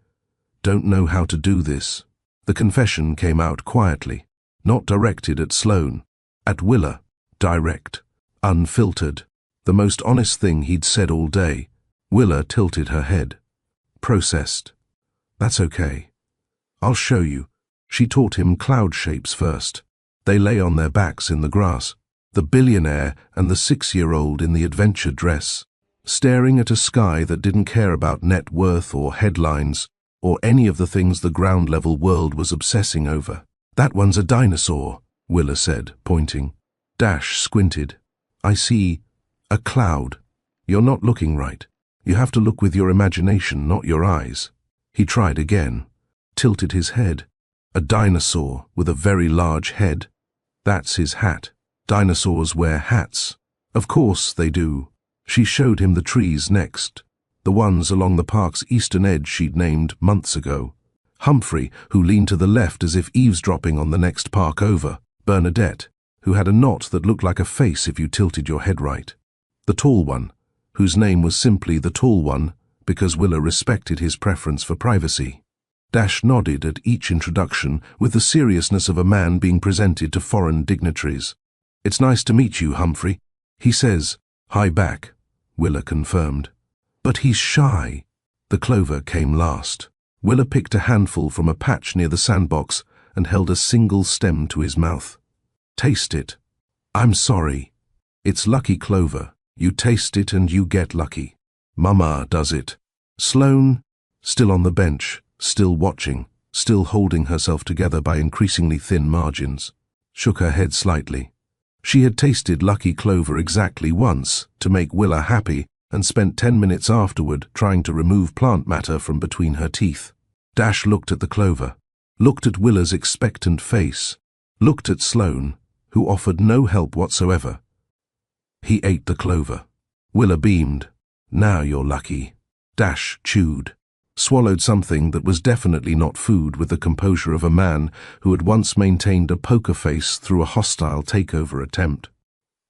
don't know how to do this. The confession came out quietly, not directed at Sloane, at Willa, direct, unfiltered, the most honest thing he'd said all day. Willa tilted her head, processed. That's okay. I'll show you. She taught him cloud shapes first. They lay on their backs in the grass, the billionaire and the 6-year-old in the adventure dress, staring at a sky that didn't care about net worth or headlines or any of the things the ground-level world was obsessing over. That one's a dinosaur, Willa said, pointing. Dash squinted. I see a cloud. You're not looking right. You have to look with your imagination, not your eyes. He tried again, tilted his head. A dinosaur with a very large head. That's his hat. Dinosaurs wear hats. Of course they do. She showed him the trees next, the ones along the park's eastern edge she'd named months ago. Humphrey, who leaned to the left as if eavesdropping on the next park over. Bernadette, who had a knot that looked like a face if you tilted your head right. The tall one, whose name was simply the tall one because Willa respected his preference for privacy. Dash nodded at each introduction with the seriousness of a man being presented to foreign dignitaries. It's nice to meet you, Humphrey. He says, hi back, Willa confirmed. But he's shy. The clover came last. Willa picked a handful from a patch near the sandbox and held a single stem to his mouth. Taste it. I'm sorry. It's lucky clover. You taste it and you get lucky. Mama does it. Sloane, still on the bench, still watching, still holding herself together by increasingly thin margins, shook her head slightly. She had tasted lucky clover exactly once to make Willa happy and spent 10 minutes afterward trying to remove plant matter from between her teeth. Dash looked at the clover, looked at Willa's expectant face, looked at Sloane, who offered no help whatsoever. He ate the clover. Willa beamed. Now you're lucky. Dash chewed, swallowed something that was definitely not food with the composure of a man who had once maintained a poker face through a hostile takeover attempt.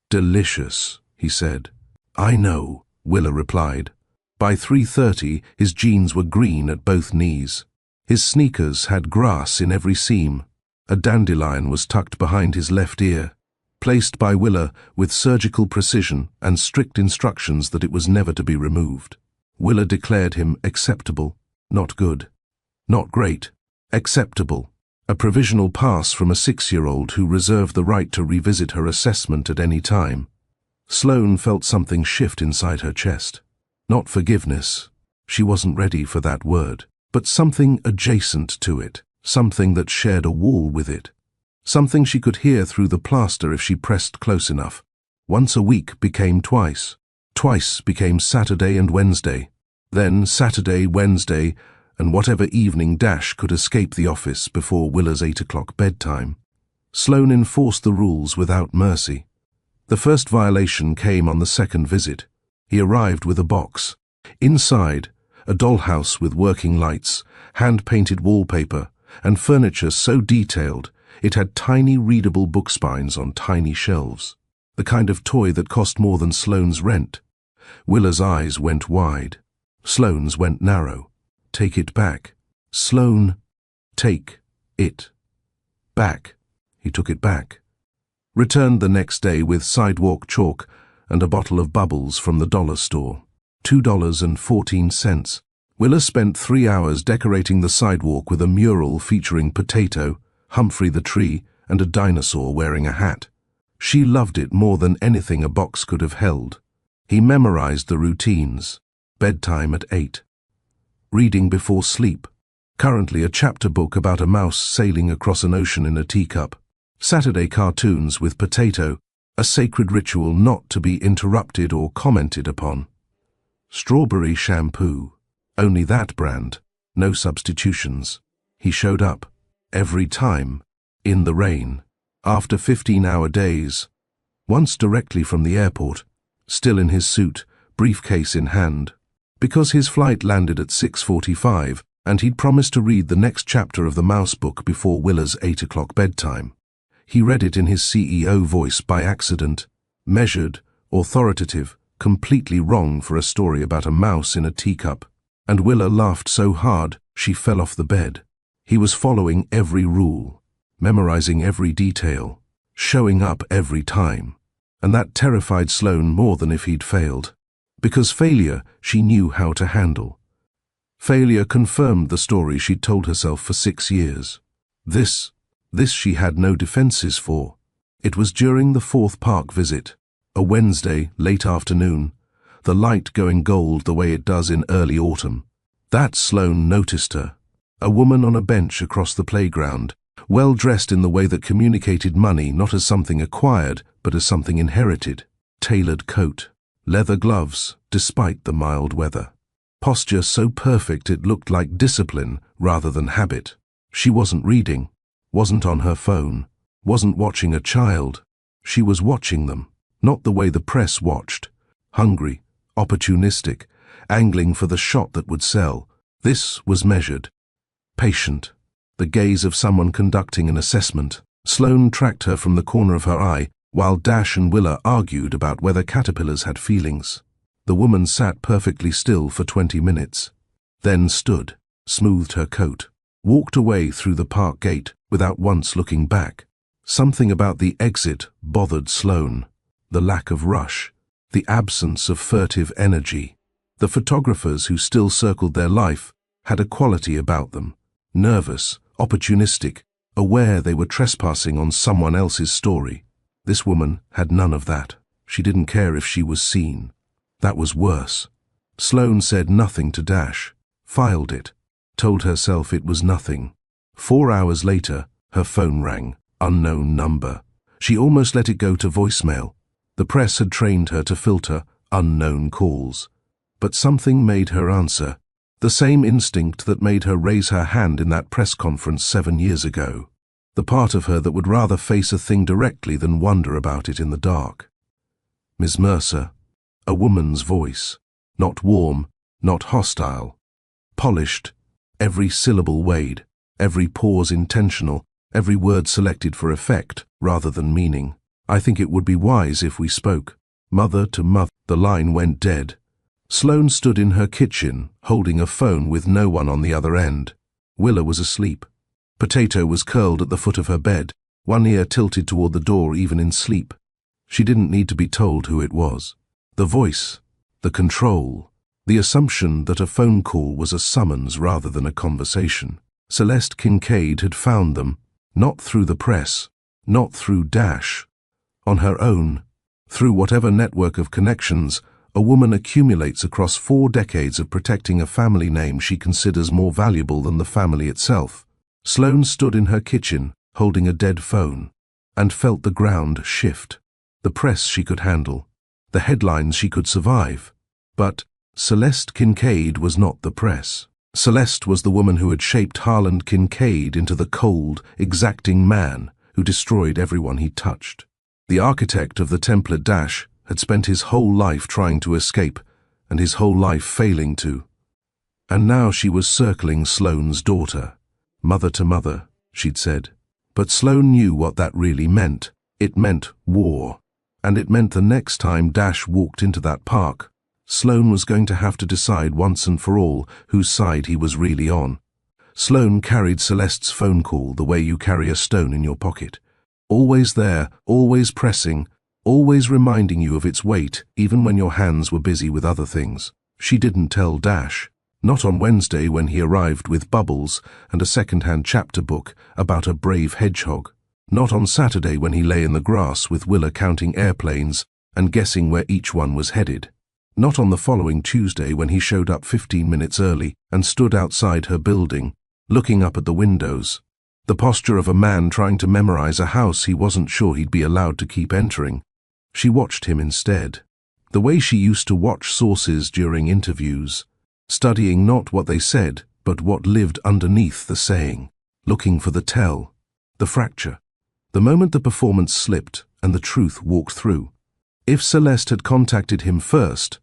Delicious, he said. I know, Willa replied. By 3:30, his jeans were green at both knees. His sneakers had grass in every seam. A dandelion was tucked behind his left ear, placed by Willa with surgical precision and strict instructions that it was never to be removed. Willa declared him acceptable, not good, not great, acceptable, a provisional pass from a 6-year-old who reserved the right to revisit her assessment at any time. Sloane felt something shift inside her chest. Not forgiveness, she wasn't ready for that word, but something adjacent to it, something that shared a wall with it. Something she could hear through the plaster if she pressed close enough. Once a week became twice. Twice became Saturday and Wednesday. Then Saturday, Wednesday, and whatever evening Dash could escape the office before Willa's 8 o'clock bedtime. Sloane enforced the rules without mercy. The first violation came on the second visit. He arrived with a box. Inside, A dollhouse with working lights, hand-painted wallpaper, and furniture so detailed it had tiny readable book spines on tiny shelves. The kind of toy that cost more than Sloane's rent. Willa's eyes went wide. Sloane's went narrow. Take it back. Sloane, take it back. He took it back. Returned the next day with sidewalk chalk and a bottle of bubbles from the dollar store. $2.14. Willa spent 3 hours decorating the sidewalk with a mural featuring Potato, Humphrey the Tree, and a dinosaur wearing a hat. She loved it more than anything a box could have held. He memorized the routines. Bedtime at 8. Reading before sleep. Currently a chapter book about a mouse sailing across an ocean in a teacup. Saturday cartoons with Potato, a sacred ritual not to be interrupted or commented upon. Strawberry shampoo. Only that brand. No substitutions. He showed up. Every time. In the rain. After 15-hour days. Once directly from the airport. Still in his suit, briefcase in hand. Because his flight landed at 6:45 and he'd promised to read the next chapter of the mouse book before Willa's 8 o'clock bedtime. He read it in his CEO voice by accident. Measured, authoritative, completely wrong for a story about a mouse in a teacup. And Willa laughed so hard she fell off the bed. He was following every rule, memorizing every detail, showing up every time. And that terrified Sloane more than if he'd failed. Because failure she knew how to handle. Failure confirmed the story she'd told herself for 6 years. This she had no defenses for. It was during the 4th park visit, a Wednesday, late afternoon, the light going gold the way it does in early autumn. That Sloane noticed her, a woman on a bench across the playground, well dressed in the way that communicated money not as something acquired, but as something inherited. Tailored coat, leather gloves, despite the mild weather. Posture so perfect it looked like discipline rather than habit. She wasn't reading, wasn't on her phone, wasn't watching a child. She was watching them, not the way the press watched. Hungry, opportunistic, angling for the shot that would sell. This was measured. Patient. The gaze of someone conducting an assessment. Sloane tracked her from the corner of her eye, while Dash and Willa argued about whether caterpillars had feelings. The woman sat perfectly still for 20 minutes, then stood, smoothed her coat, walked away through the park gate without once looking back. Something about the exit bothered Sloane. The lack of rush, the absence of furtive energy. The photographers who still circled their life had a quality about them. Nervous, opportunistic, aware they were trespassing on someone else's story. This woman had none of that. She didn't care if she was seen. That was worse. Sloane said nothing to Dash, filed it, told herself it was nothing. 4 hours later, her phone rang. Unknown number. She almost let it go to voicemail. The press had trained her to filter unknown calls. But something made her answer. The same instinct that made her raise her hand in that press conference 7 years ago. The part of her that would rather face a thing directly than wonder about it in the dark. Ms. Mercer. A woman's voice. Not warm, not hostile. Polished. Every syllable weighed. Every pause intentional. Every word selected for effect rather than meaning. I think it would be wise if we spoke. Mother to mother. The line went dead. Sloane stood in her kitchen, holding a phone with no one on the other end. Willa was asleep. Potato was curled at the foot of her bed, one ear tilted toward the door even in sleep. She didn't need to be told who it was. The voice, the control, the assumption that a phone call was a summons rather than a conversation. Celeste Kincaid had found them, not through the press, not through Dash. On her own, through whatever network of connections a woman accumulates across 4 decades of protecting a family name she considers more valuable than the family itself. Sloane stood in her kitchen, holding a dead phone, and felt the ground shift. The press she could handle, the headlines she could survive. But Celeste Kincaid was not the press. Celeste was the woman who had shaped Harland Kincaid into the cold, exacting man who destroyed everyone he touched. The architect of the Templar Dash had spent his whole life trying to escape, and his whole life failing to. And now she was circling Sloane's daughter. Mother to mother, she'd said. But Sloane knew what that really meant. It meant war. And it meant the next time Dash walked into that park, Sloane was going to have to decide once and for all whose side he was really on. Sloane carried Celeste's phone call the way you carry a stone in your pocket. Always there, always pressing, always reminding you of its weight, even when your hands were busy with other things. She didn't tell Dash. Not on Wednesday when he arrived with bubbles and a second-hand chapter book about a brave hedgehog. Not on Saturday when he lay in the grass with Willa counting airplanes and guessing where each one was headed. Not on the following Tuesday when he showed up 15 minutes early and stood outside her building, looking up at the windows. The posture of a man trying to memorize a house he wasn't sure he'd be allowed to keep entering. She watched him instead. The way she used to watch sources during interviews, studying not what they said, but what lived underneath the saying, looking for the tell, the fracture. The moment the performance slipped and the truth walked through. If Celeste had contacted him first,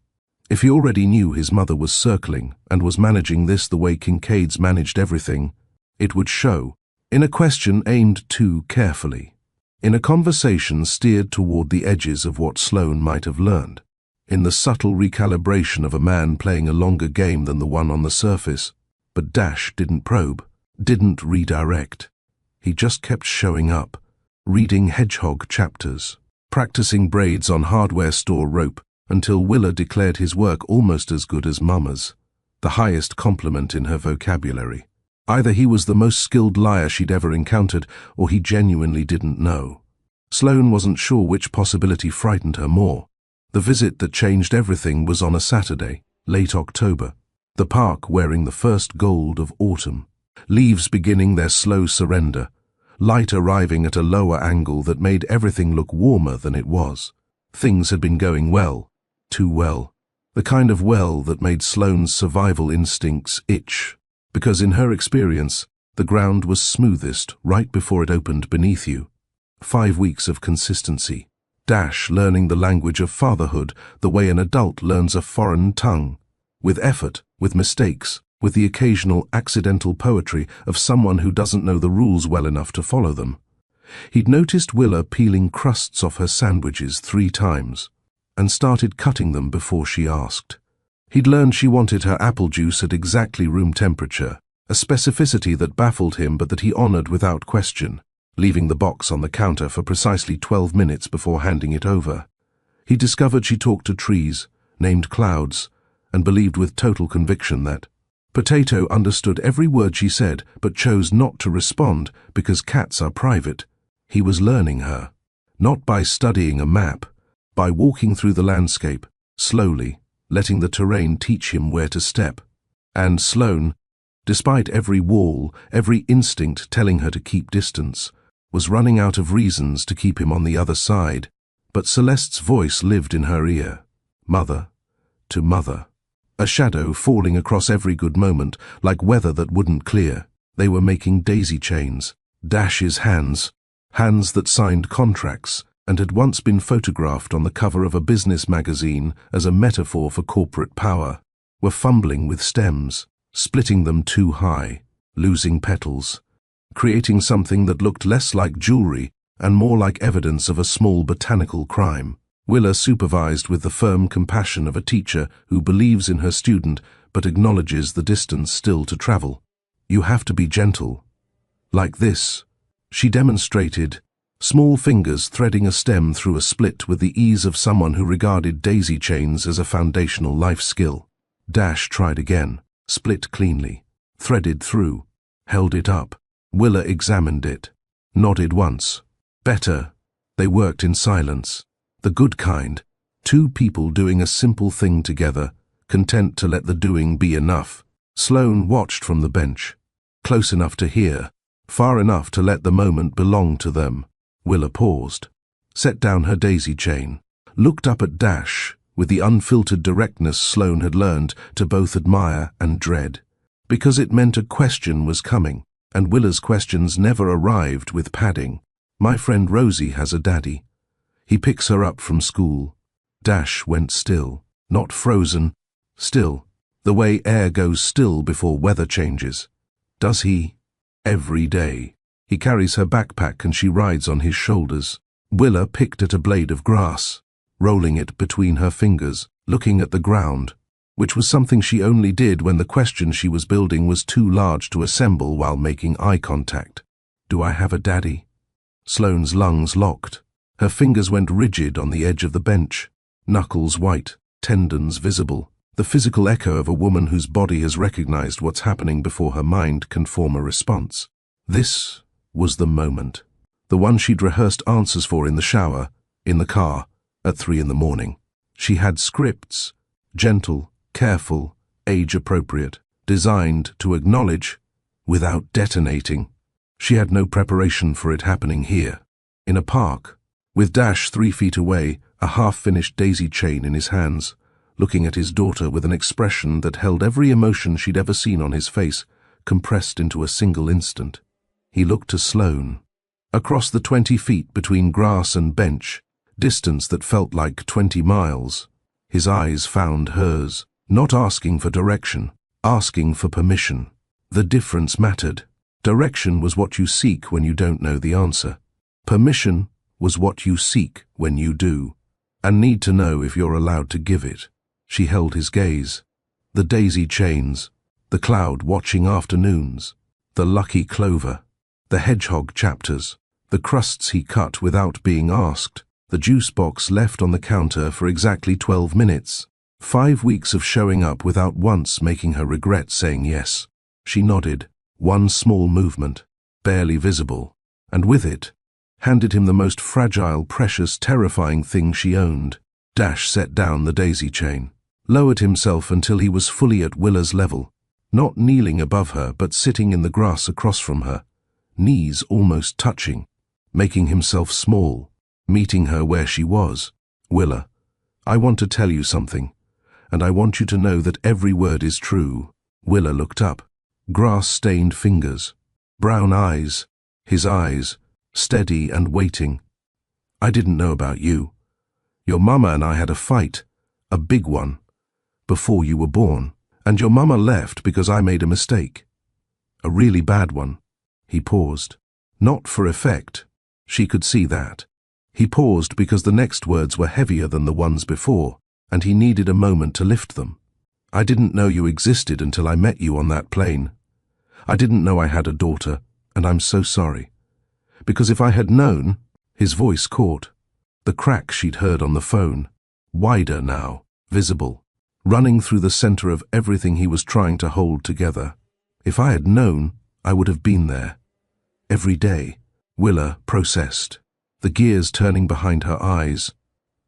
if he already knew his mother was circling and was managing this the way Kincaid's managed everything, it would show, in a question aimed too carefully, in a conversation steered toward the edges of what Sloane might have learned, in the subtle recalibration of a man playing a longer game than the one on the surface. But Dash didn't probe, didn't redirect. He just kept showing up, reading hedgehog chapters, practicing braids on hardware store rope until Willa declared his work almost as good as Mama's, the highest compliment in her vocabulary. Either he was the most skilled liar she'd ever encountered, or he genuinely didn't know. Sloane wasn't sure which possibility frightened her more. The visit that changed everything was on a Saturday, late October, the park wearing the first gold of autumn, leaves beginning their slow surrender, light arriving at a lower angle that made everything look warmer than it was. Things had been going well, too well, the kind of well that made Sloane's survival instincts itch, because in her experience, the ground was smoothest right before it opened beneath you. 5 weeks of consistency. Dash learning the language of fatherhood the way an adult learns a foreign tongue, with effort, with mistakes, with the occasional accidental poetry of someone who doesn't know the rules well enough to follow them. He'd noticed Willa peeling crusts off her sandwiches 3 times, and started cutting them before she asked. He'd learned she wanted her apple juice at exactly room temperature, a specificity that baffled him but that he honored without question, leaving the box on the counter for precisely 12 minutes before handing it over. He discovered she talked to trees, named clouds, and believed with total conviction that Potato understood every word she said but chose not to respond because cats are private. He was learning her, not by studying a map, by walking through the landscape, slowly, letting the terrain teach him where to step. And Sloane, despite every wall, every instinct telling her to keep distance, was running out of reasons to keep him on the other side. But Celeste's voice lived in her ear. Mother to mother. A shadow falling across every good moment, like weather that wouldn't clear. They were making daisy chains. Dash's hands, hands that signed contracts and had once been photographed on the cover of a business magazine as a metaphor for corporate power, were fumbling with stems, splitting them too high, losing petals, creating something that looked less like jewelry and more like evidence of a small botanical crime. Willa supervised with the firm compassion of a teacher who believes in her student but acknowledges the distance still to travel. You have to be gentle. Like this. She demonstrated, small fingers threading a stem through a split with the ease of someone who regarded daisy chains as a foundational life skill. Dash tried again, split cleanly, threaded through, held it up. Willa examined it, nodded once. Better. They worked in silence. The good kind, 2 people doing a simple thing together, content to let the doing be enough. Sloane watched from the bench, close enough to hear, far enough to let the moment belong to them. Willa paused, set down her daisy chain, looked up at Dash with the unfiltered directness Sloane had learned to both admire and dread, because it meant a question was coming, and Willa's questions never arrived with padding. My friend Rosie has a daddy. He picks her up from school. Dash went still, not frozen, still. The way air goes still before weather changes. Does he? Every day. He carries her backpack and she rides on his shoulders. Willa picked at a blade of grass, rolling it between her fingers, looking at the ground, which was something she only did when the question she was building was too large to assemble while making eye contact. Do I have a daddy? Sloane's lungs locked. Her fingers went rigid on the edge of the bench, knuckles white, tendons visible, the physical echo of a woman whose body has recognized what's happening before her mind can form a response. This was the moment. The one she'd rehearsed answers for in the shower, in the car, at 3 in the morning. She had scripts, gentle, careful, age-appropriate, designed to acknowledge without detonating. She had no preparation for it happening here, in a park, with Dash 3 feet away, a half-finished daisy chain in his hands, looking at his daughter with an expression that held every emotion she'd ever seen on his face, compressed into a single instant. He looked to Sloane. Across the 20 feet between grass and bench, distance that felt like 20 miles, his eyes found hers, not asking for direction, asking for permission. The difference mattered. Direction was what you seek when you don't know the answer. Permission was what you seek when you do, and need to know if you're allowed to give it. She held his gaze. The daisy chains, the cloud-watching afternoons, the lucky clover, the hedgehog chapters, the crusts he cut without being asked, the juice box left on the counter for exactly 12 minutes, 5 weeks of showing up without once making her regret saying yes. She nodded, one small movement, barely visible, and with it, handed him the most fragile, precious, terrifying thing she owned. Dash set down the daisy chain, lowered himself until he was fully at Willa's level, not kneeling above her but sitting in the grass across from her, knees almost touching, making himself small, meeting her where she was. Willa, I want to tell you something, and I want you to know that every word is true. Willa looked up, grass-stained fingers, brown eyes, his eyes, steady and waiting. I didn't know about you. Your mama and I had a fight, a big one, before you were born, and your mama left because I made a mistake. A really bad one. He paused. Not for effect. She could see that. He paused because the next words were heavier than the ones before, and he needed a moment to lift them. I didn't know you existed until I met you on that plane. I didn't know I had a daughter, and I'm so sorry. Because if I had known, his voice caught. The crack she'd heard on the phone, wider now, visible, running through the center of everything he was trying to hold together. If I had known, I would have been there. Every day, Willa processed, the gears turning behind her eyes,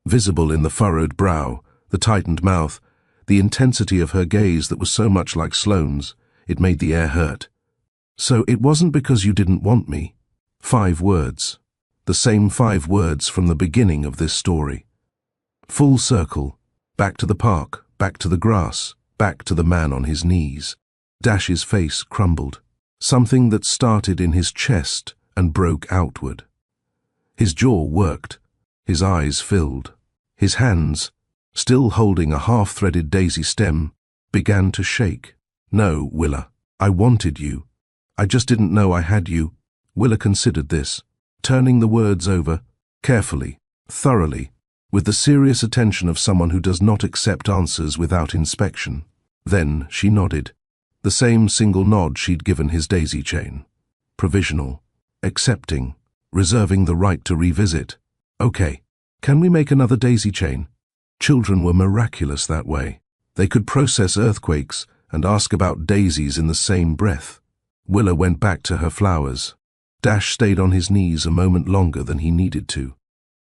visible in the furrowed brow, the tightened mouth, the intensity of her gaze that was so much like Sloane's, it made the air hurt. So it wasn't because you didn't want me. 5 words. The same 5 words from the beginning of this story. Full circle. Back to the park, back to the grass, back to the man on his knees. Dash's face crumbled. Something that started in his chest and broke outward. His jaw worked. His eyes filled. His hands, still holding a half-threaded daisy stem, began to shake. No, Willa, I wanted you. I just didn't know I had you. Willa considered this, turning the words over, carefully, thoroughly, with the serious attention of someone who does not accept answers without inspection. Then she nodded, the same single nod she'd given his daisy chain. Provisional, accepting, reserving the right to revisit. Okay, can we make another daisy chain? Children were miraculous that way. They could process earthquakes and ask about daisies in the same breath. Willa went back to her flowers. Dash stayed on his knees a moment longer than he needed to.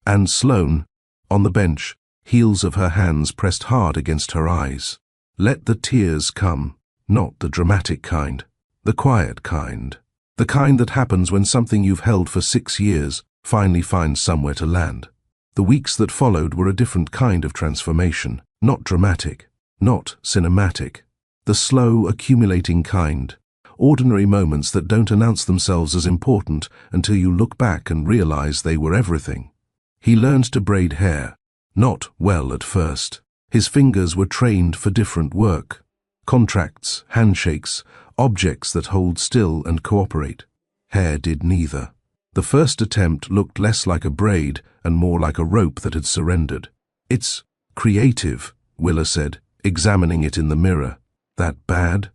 And Sloane, on the bench, heels of her hands pressed hard against her eyes. Let the tears come, not the dramatic kind, the quiet kind. The kind that happens when something you've held for 6 years finally finds somewhere to land. The weeks that followed were a different kind of transformation, not dramatic, not cinematic. The slow, accumulating kind. Ordinary moments that don't announce themselves as important until you look back and realize they were everything. He learned to braid hair, not well at first. His fingers were trained for different work. Contracts, handshakes, objects that hold still and cooperate. Hair did neither. The first attempt looked less like a braid and more like a rope that had surrendered. "It's creative," Willa said, examining it in the mirror. "That bad?"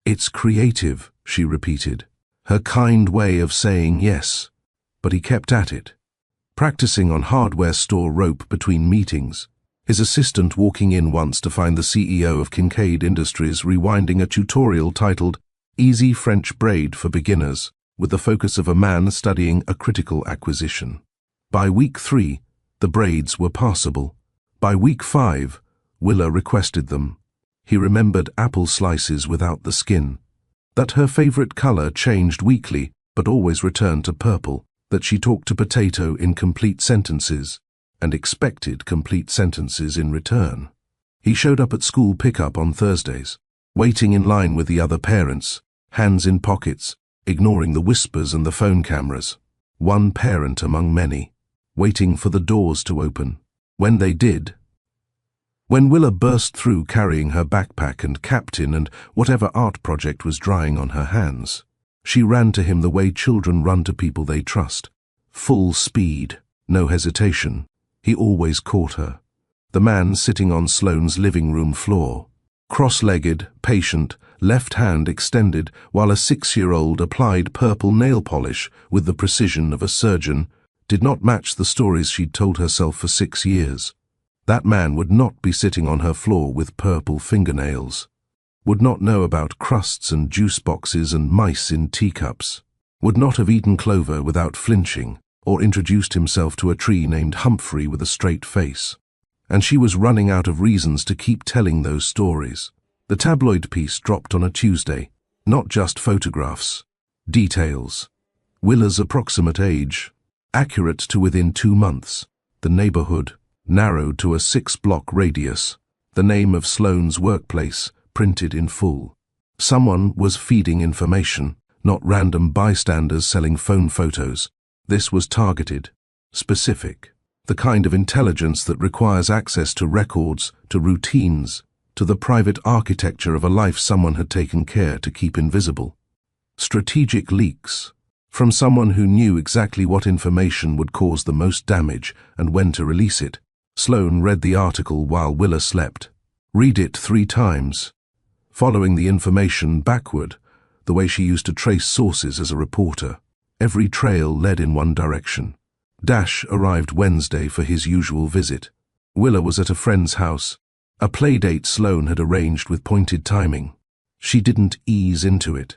"It's creative," she repeated, her kind way of saying yes. But he kept at it, practicing on hardware store rope between meetings. His assistant walking in once to find the CEO of Kincaid Industries rewinding a tutorial titled Easy French Braid for Beginners, with the focus of a man studying a critical acquisition. By week 3, the braids were passable. By week 5, Willa requested them. He remembered apple slices without the skin. That her favorite color changed weekly, but always returned to purple. That she talked to potato in complete sentences, and expected complete sentences in return. He showed up at school pickup on Thursdays, waiting in line with the other parents, hands in pockets, ignoring the whispers and the phone cameras. One parent among many, waiting for the doors to open. When they did, when Willa burst through carrying her backpack and captain and whatever art project was drying on her hands, she ran to him the way children run to people they trust. Full speed, no hesitation. He always caught her. The man sitting on Sloane's living room floor, cross-legged, patient, left hand extended, while a 6-year-old applied purple nail polish with the precision of a surgeon, did not match the stories she'd told herself for 6 years. That man would not be sitting on her floor with purple fingernails. Would not know about crusts and juice boxes and mice in teacups, would not have eaten clover without flinching, or introduced himself to a tree named Humphrey with a straight face. And she was running out of reasons to keep telling those stories. The tabloid piece dropped on a Tuesday, not just photographs, details. Willa's approximate age, accurate to within 2 months. The neighborhood, narrowed to a 6-block radius. The name of Sloane's workplace, printed in full. Someone was feeding information, not random bystanders selling phone photos. This was targeted, specific, the kind of intelligence that requires access to records, to routines, to the private architecture of a life someone had taken care to keep invisible. Strategic leaks, from someone who knew exactly what information would cause the most damage and when to release it. Sloane read the article while Willa slept. Read it 3 times. Following the information backward, the way she used to trace sources as a reporter. Every trail led in one direction. Dash arrived Wednesday for his usual visit. Willa was at a friend's house, a playdate Sloane had arranged with pointed timing. She didn't ease into it.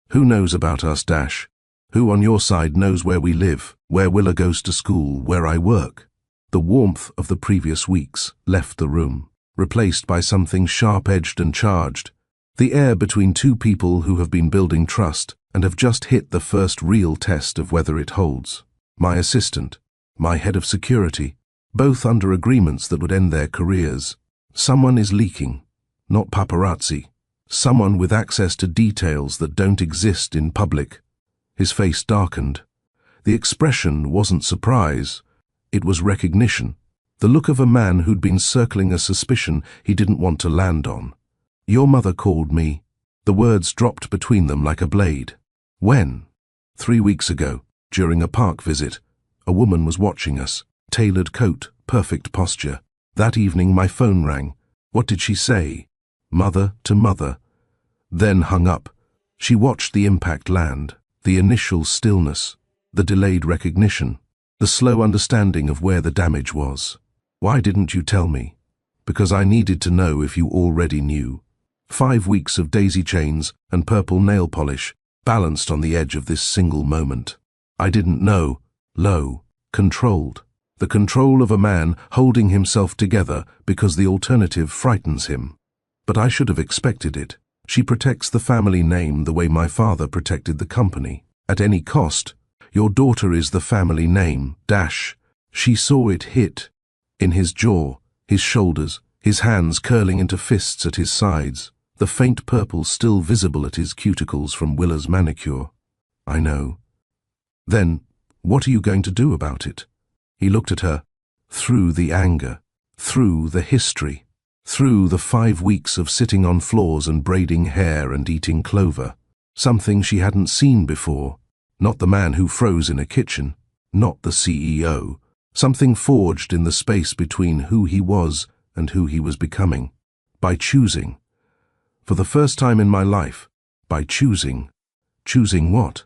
Who knows about us, Dash? Who on your side knows where we live, where Willa goes to school, where I work? The warmth of the previous weeks left the room, replaced by something sharp-edged and charged. The air between 2 people who have been building trust and have just hit the first real test of whether it holds. My assistant, my head of security, both under agreements that would end their careers. Someone is leaking, not paparazzi. Someone with access to details that don't exist in public. His face darkened. The expression wasn't surprise, it was recognition. The look of a man who'd been circling a suspicion he didn't want to land on. Your mother called me. The words dropped between them like a blade. When? 3 weeks ago, during a park visit. A woman was watching us. Tailored coat, perfect posture. That evening my phone rang. What did she say? Mother to mother. Then hung up. She watched the impact land, the initial stillness, the delayed recognition, the slow understanding of where the damage was. Why didn't you tell me? Because I needed to know if you already knew. 5 weeks of daisy chains and purple nail polish, balanced on the edge of this single moment. I didn't know. Low, controlled. The control of a man holding himself together because the alternative frightens him. But I should have expected it. She protects the family name the way my father protected the company. At any cost. Your daughter is the family name, Dash. She saw it hit. In his jaw, his shoulders, his hands curling into fists at his sides, the faint purple still visible at his cuticles from Willa's manicure. I know. Then, what are you going to do about it? He looked at her, through the anger, through the history, Through the 5 weeks of sitting on floors and braiding hair and eating clover. Something she hadn't seen before. Not the man who froze in a kitchen. Not the CEO. Something forged in the space between who he was and who he was becoming. By choosing. For the first time in my life. By choosing. Choosing what?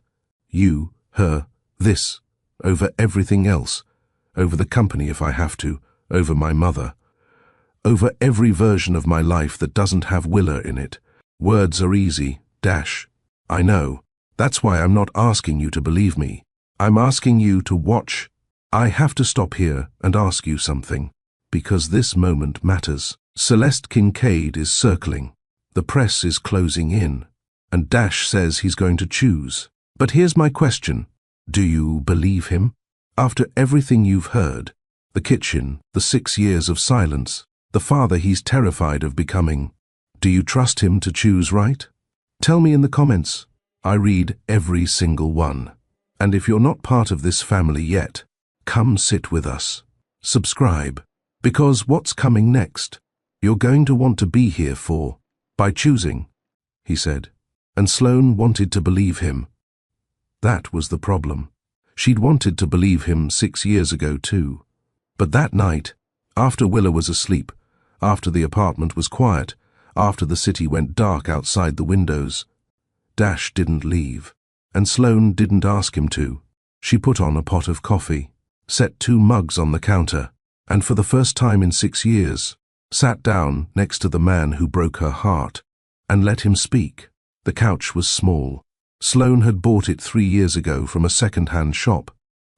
You, her, this. Over everything else. Over the company if I have to. Over my mother. Over every version of my life that doesn't have Willa in it. Words are easy. Dash. I know. That's why I'm not asking you to believe me. I'm asking you to watch. I have to stop here and ask you something. Because this moment matters. Celeste Kincaid is circling. The press is closing in. And Dash says he's going to choose. But here's my question. Do you believe him? After everything you've heard, the kitchen, the 6 years of silence, the father he's terrified of becoming, do you trust him to choose right? Tell me in the comments. I read every single one. And if you're not part of this family yet, come sit with us. Subscribe. Because what's coming next, you're going to want to be here for. By choosing, he said. And Sloane wanted to believe him. That was the problem. She'd wanted to believe him 6 years ago too. But that night, after Willa was asleep, after the apartment was quiet, after the city went dark outside the windows, Dash didn't leave, and Sloane didn't ask him to. She put on a pot of coffee, set 2 mugs on the counter, and for the first time in 6 years, sat down next to the man who broke her heart, and let him speak. The couch was small. Sloane had bought it 3 years ago from a second-hand shop.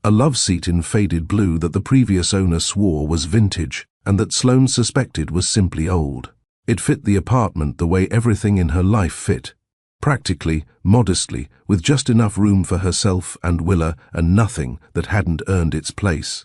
A love seat in faded blue that the previous owner swore was vintage, and that Sloane suspected was simply old. It fit the apartment the way everything in her life fit. Practically, modestly, with just enough room for herself and Willa and nothing that hadn't earned its place.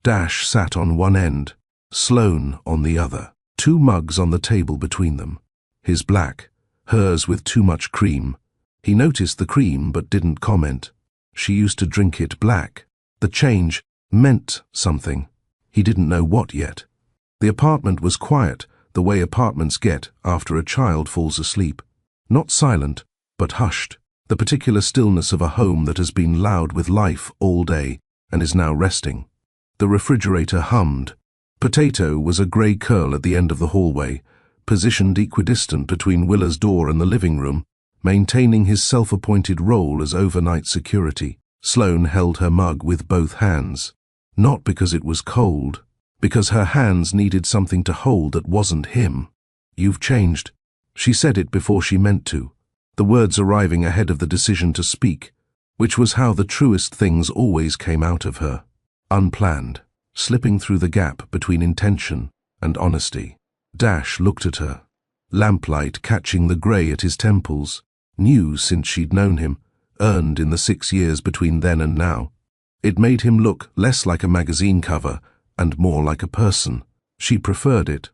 Dash sat on one end, Sloane on the other. 2 mugs on the table between them. His black, hers with too much cream. He noticed the cream but didn't comment. She used to drink it black. The change meant something. He didn't know what yet. The apartment was quiet, the way apartments get after a child falls asleep. Not silent, but hushed. The particular stillness of a home that has been loud with life all day and is now resting. The refrigerator hummed. Potato was a grey curl at the end of the hallway, positioned equidistant between Willa's door and the living room, maintaining his self-appointed role as overnight security. Sloane held her mug with both hands. Not because it was cold, because her hands needed something to hold that wasn't him. You've changed. She said it before she meant to, the words arriving ahead of the decision to speak, which was how the truest things always came out of her. Unplanned, slipping through the gap between intention and honesty. Dash looked at her, lamplight catching the grey at his temples, new since she'd known him, earned in the 6 years between then and now. It made him look less like a magazine cover and more like a person. She preferred it.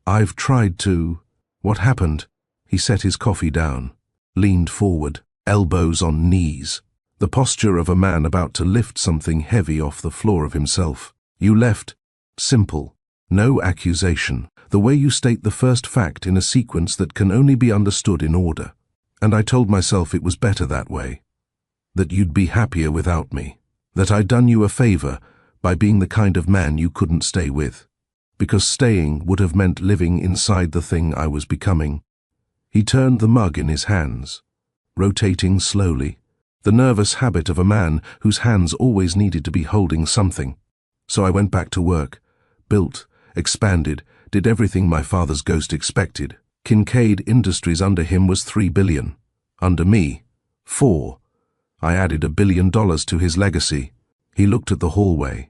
I've tried to... What happened? He set his coffee down, leaned forward, elbows on knees, the posture of a man about to lift something heavy off the floor of himself. You left. Simple. No accusation. The way you state the first fact in a sequence that can only be understood in order. And I told myself it was better that way. That you'd be happier without me. That I'd done you a favor by being the kind of man you couldn't stay with. Because staying would have meant living inside the thing I was becoming. He turned the mug in his hands, rotating slowly, the nervous habit of a man whose hands always needed to be holding something. So I went back to work, built, expanded, did everything my father's ghost expected. Kincaid Industries under him was $3 billion. Under me, 4. I added $1 billion to his legacy. He looked at the hallway,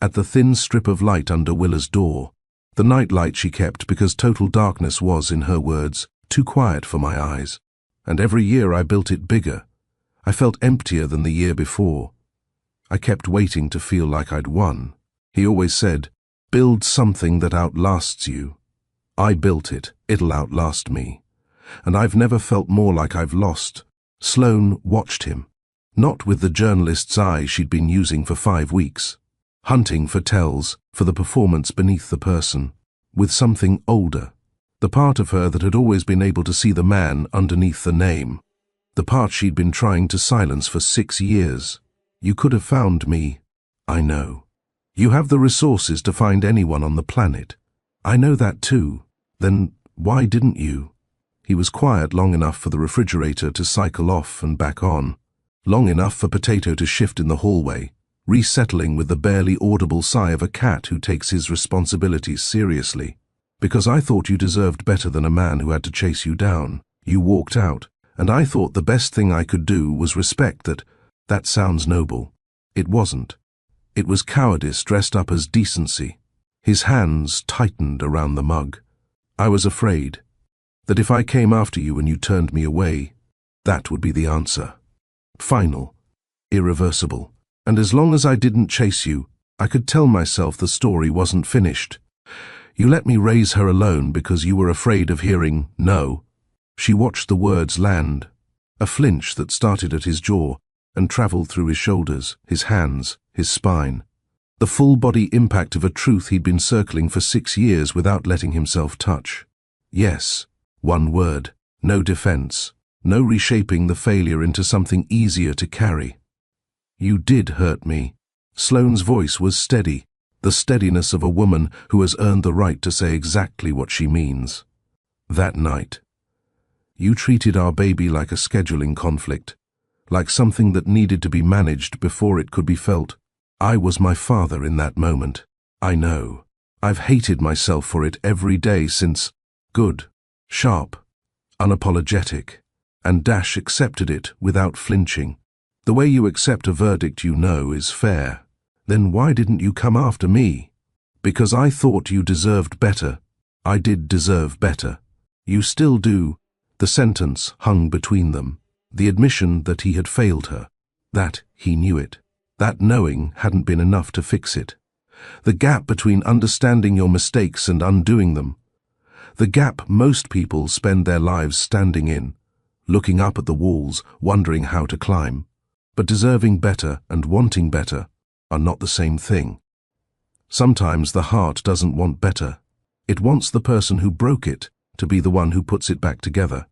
at the thin strip of light under Willa's door, the night light she kept because total darkness was, in her words, too quiet for my eyes. And every year I built it bigger. I felt emptier than the year before. I kept waiting to feel like I'd won. He always said, build something that outlasts you. I built it, it'll outlast me. And I've never felt more like I've lost. Sloane watched him, not with the journalist's eye she'd been using for 5 weeks, hunting for tells, for the performance beneath the person. with something older. The part of her that had always been able to see the man underneath the name. The part she'd been trying to silence for 6 years. You could have found me. I know. You have the resources to find anyone on the planet. I know that too. Then why didn't you? He was quiet long enough for the refrigerator to cycle off and back on. Long enough for Potato to shift in the hallway, resettling with the barely audible sigh of a cat who takes his responsibilities seriously. Because I thought you deserved better than a man who had to chase you down. You walked out, and I thought the best thing I could do was respect that. That sounds noble. It wasn't. It was cowardice dressed up as decency. His hands tightened around the mug. I was afraid that if I came after you and you turned me away, that would be the answer. Final. Irreversible. And as long as I didn't chase you, I could tell myself the story wasn't finished. You let me raise her alone because you were afraid of hearing no. She watched the words land. A flinch that started at his jaw and traveled through his shoulders, his hands, his spine. The full-body impact of a truth he'd been circling for 6 years without letting himself touch. Yes. One word. No defense. No reshaping the failure into something easier to carry. You did hurt me. Sloane's voice was steady, the steadiness of a woman who has earned the right to say exactly what she means. That night. You treated our baby like a scheduling conflict, like something that needed to be managed before it could be felt. I was my father in that moment. I know. I've hated myself for it every day since. Good. Sharp. Unapologetic. And Dash accepted it without flinching. The way you accept a verdict you know is fair. Then why didn't you come after me? Because I thought you deserved better. I did deserve better. You still do. The sentence hung between them. The admission that he had failed her. That he knew it. That knowing hadn't been enough to fix it. The gap between understanding your mistakes and undoing them. The gap most people spend their lives standing in, looking up at the walls, wondering how to climb. But deserving better and wanting better are not the same thing. Sometimes the heart doesn't want better. It wants the person who broke it to be the one who puts it back together.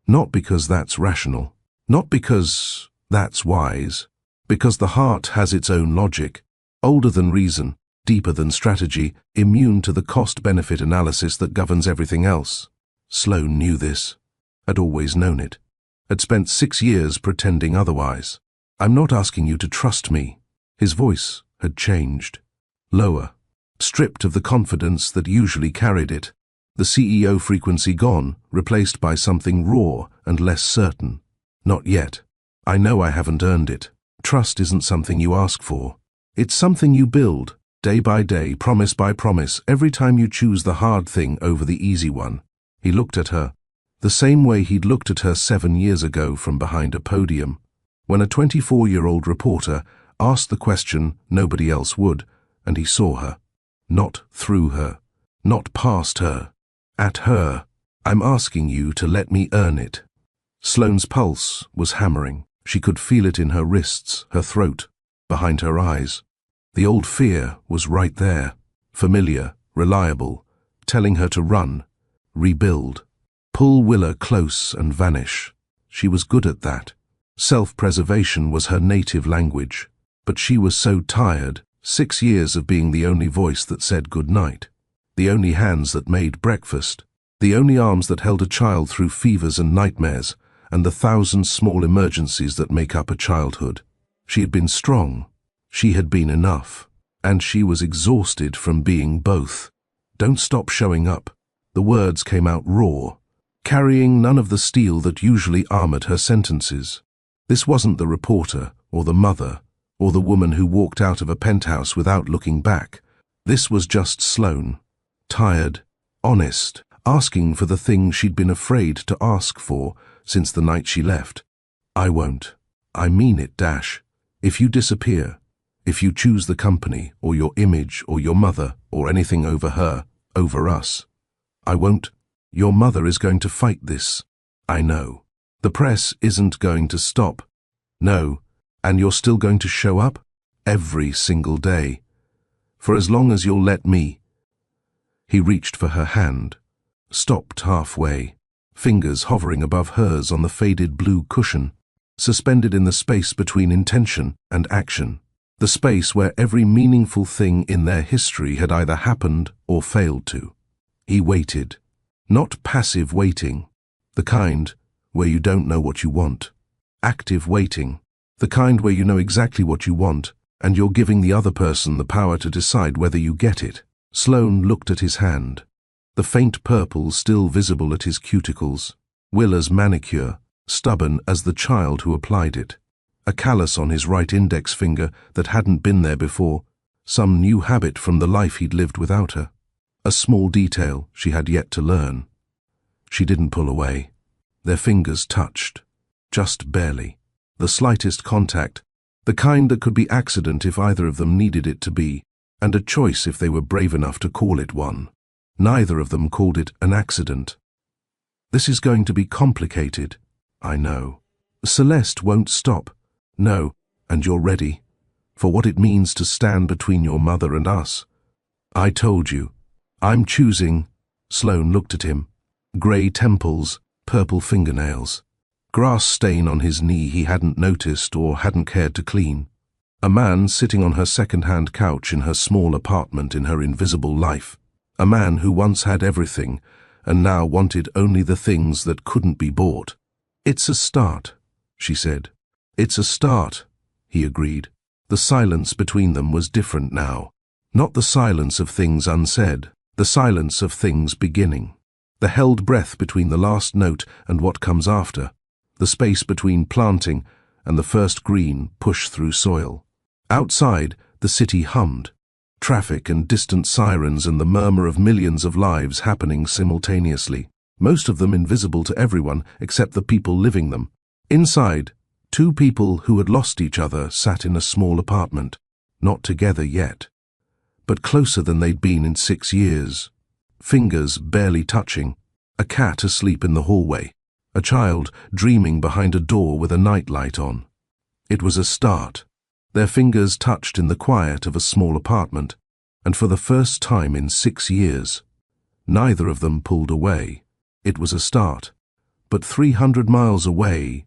Not because that's rational. Not because that's wise. Because the heart has its own logic, older than reason, deeper than strategy, immune to the cost-benefit analysis that governs everything else. Sloane knew this. Had always known it. Had spent 6 years pretending otherwise. I'm not asking you to trust me. His voice had changed. Lower. Stripped of the confidence that usually carried it. The CEO frequency gone, replaced by something raw and less certain. Not yet. I know I haven't earned it. Trust isn't something you ask for. It's something you build, day by day, promise by promise, every time you choose the hard thing over the easy one. He looked at her, the same way he'd looked at her 7 years ago from behind a podium, when a 24-year-old reporter asked the question nobody else would, and he saw her. Not through her. Not past her. At her. I'm asking you to let me earn it. Sloane's pulse was hammering. She could feel it in her wrists, her throat, behind her eyes. The old fear was right there, familiar, reliable, telling her to run, rebuild, pull Willa close and vanish. She was good at that. Self-preservation was her native language. But she was so tired, 6 years of being the only voice that said goodnight, the only hands that made breakfast, the only arms that held a child through fevers and nightmares, and the 1,000 small emergencies that make up a childhood. She had been strong. She had been enough. And she was exhausted from being both. Don't stop showing up. The words came out raw, carrying none of the steel that usually armored her sentences. This wasn't the reporter, or the mother, or the woman who walked out of a penthouse without looking back. This was just Sloane. Tired, honest, asking for the thing she'd been afraid to ask for since the night she left. I won't. I mean it, Dash. If you disappear, if you choose the company, or your image, or your mother, or anything over her, over us, I won't. Your mother is going to fight this. I know. The press isn't going to stop. No. And you're still going to show up? Every single day. For as long as you'll let me. He reached for her hand, stopped halfway, fingers hovering above hers on the faded blue cushion, suspended in the space between intention and action, the space where every meaningful thing in their history had either happened or failed to. He waited, not passive waiting, the kind where you don't know what you want. Active waiting, the kind where you know exactly what you want and you're giving the other person the power to decide whether you get it. Sloane looked at his hand, the faint purple still visible at his cuticles, Willa's manicure, stubborn as the child who applied it, a callus on his right index finger that hadn't been there before, some new habit from the life he'd lived without her, a small detail she had yet to learn. She didn't pull away. Their fingers touched, just barely, the slightest contact, the kind that could be accident if either of them needed it to be, and a choice if they were brave enough to call it one. Neither of them called it an accident. This is going to be complicated, I know. Celeste won't stop. No, and you're ready, for what it means to stand between your mother and us. I told you. I'm choosing. Sloane looked at him. Grey temples, purple fingernails. Grass stain on his knee he hadn't noticed or hadn't cared to clean. A man sitting on her second-hand couch in her small apartment in her invisible life. A man who once had everything and now wanted only the things that couldn't be bought. It's a start, she said. It's a start, he agreed. The silence between them was different now. Not the silence of things unsaid, the silence of things beginning. The held breath between the last note and what comes after. The space between planting and the first green push through soil. Outside, the city hummed. Traffic and distant sirens and the murmur of millions of lives happening simultaneously, most of them invisible to everyone except the people living them. Inside, two people who had lost each other sat in a small apartment, not together yet, but closer than they'd been in 6 years. Fingers barely touching, a cat asleep in the hallway, a child dreaming behind a door with a nightlight on. It was a start. Their fingers touched in the quiet of a small apartment, and for the first time in 6 years, neither of them pulled away. It was a start. But 300 miles away,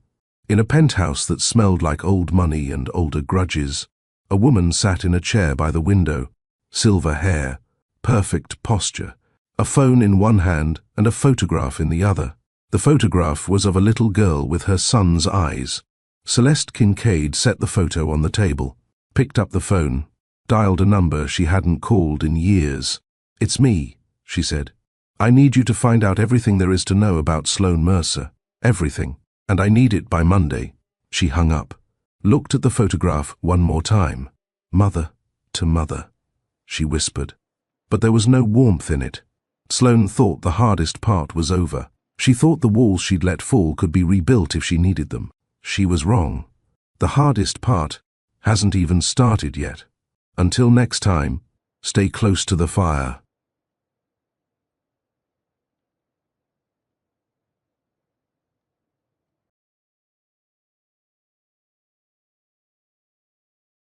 in a penthouse that smelled like old money and older grudges, a woman sat in a chair by the window, silver hair, perfect posture, a phone in one hand and a photograph in the other. The photograph was of a little girl with her son's eyes. Celeste Kincaid set the photo on the table, picked up the phone, dialed a number she hadn't called in years. "It's me," she said. "I need you to find out everything there is to know about Sloane Mercer. Everything. And I need it by Monday." She hung up, looked at the photograph one more time. "Mother to mother," she whispered. But there was no warmth in it. Sloane thought the hardest part was over. She thought the walls she'd let fall could be rebuilt if she needed them. She was wrong. The hardest part hasn't even started yet. Until next time, stay close to the fire.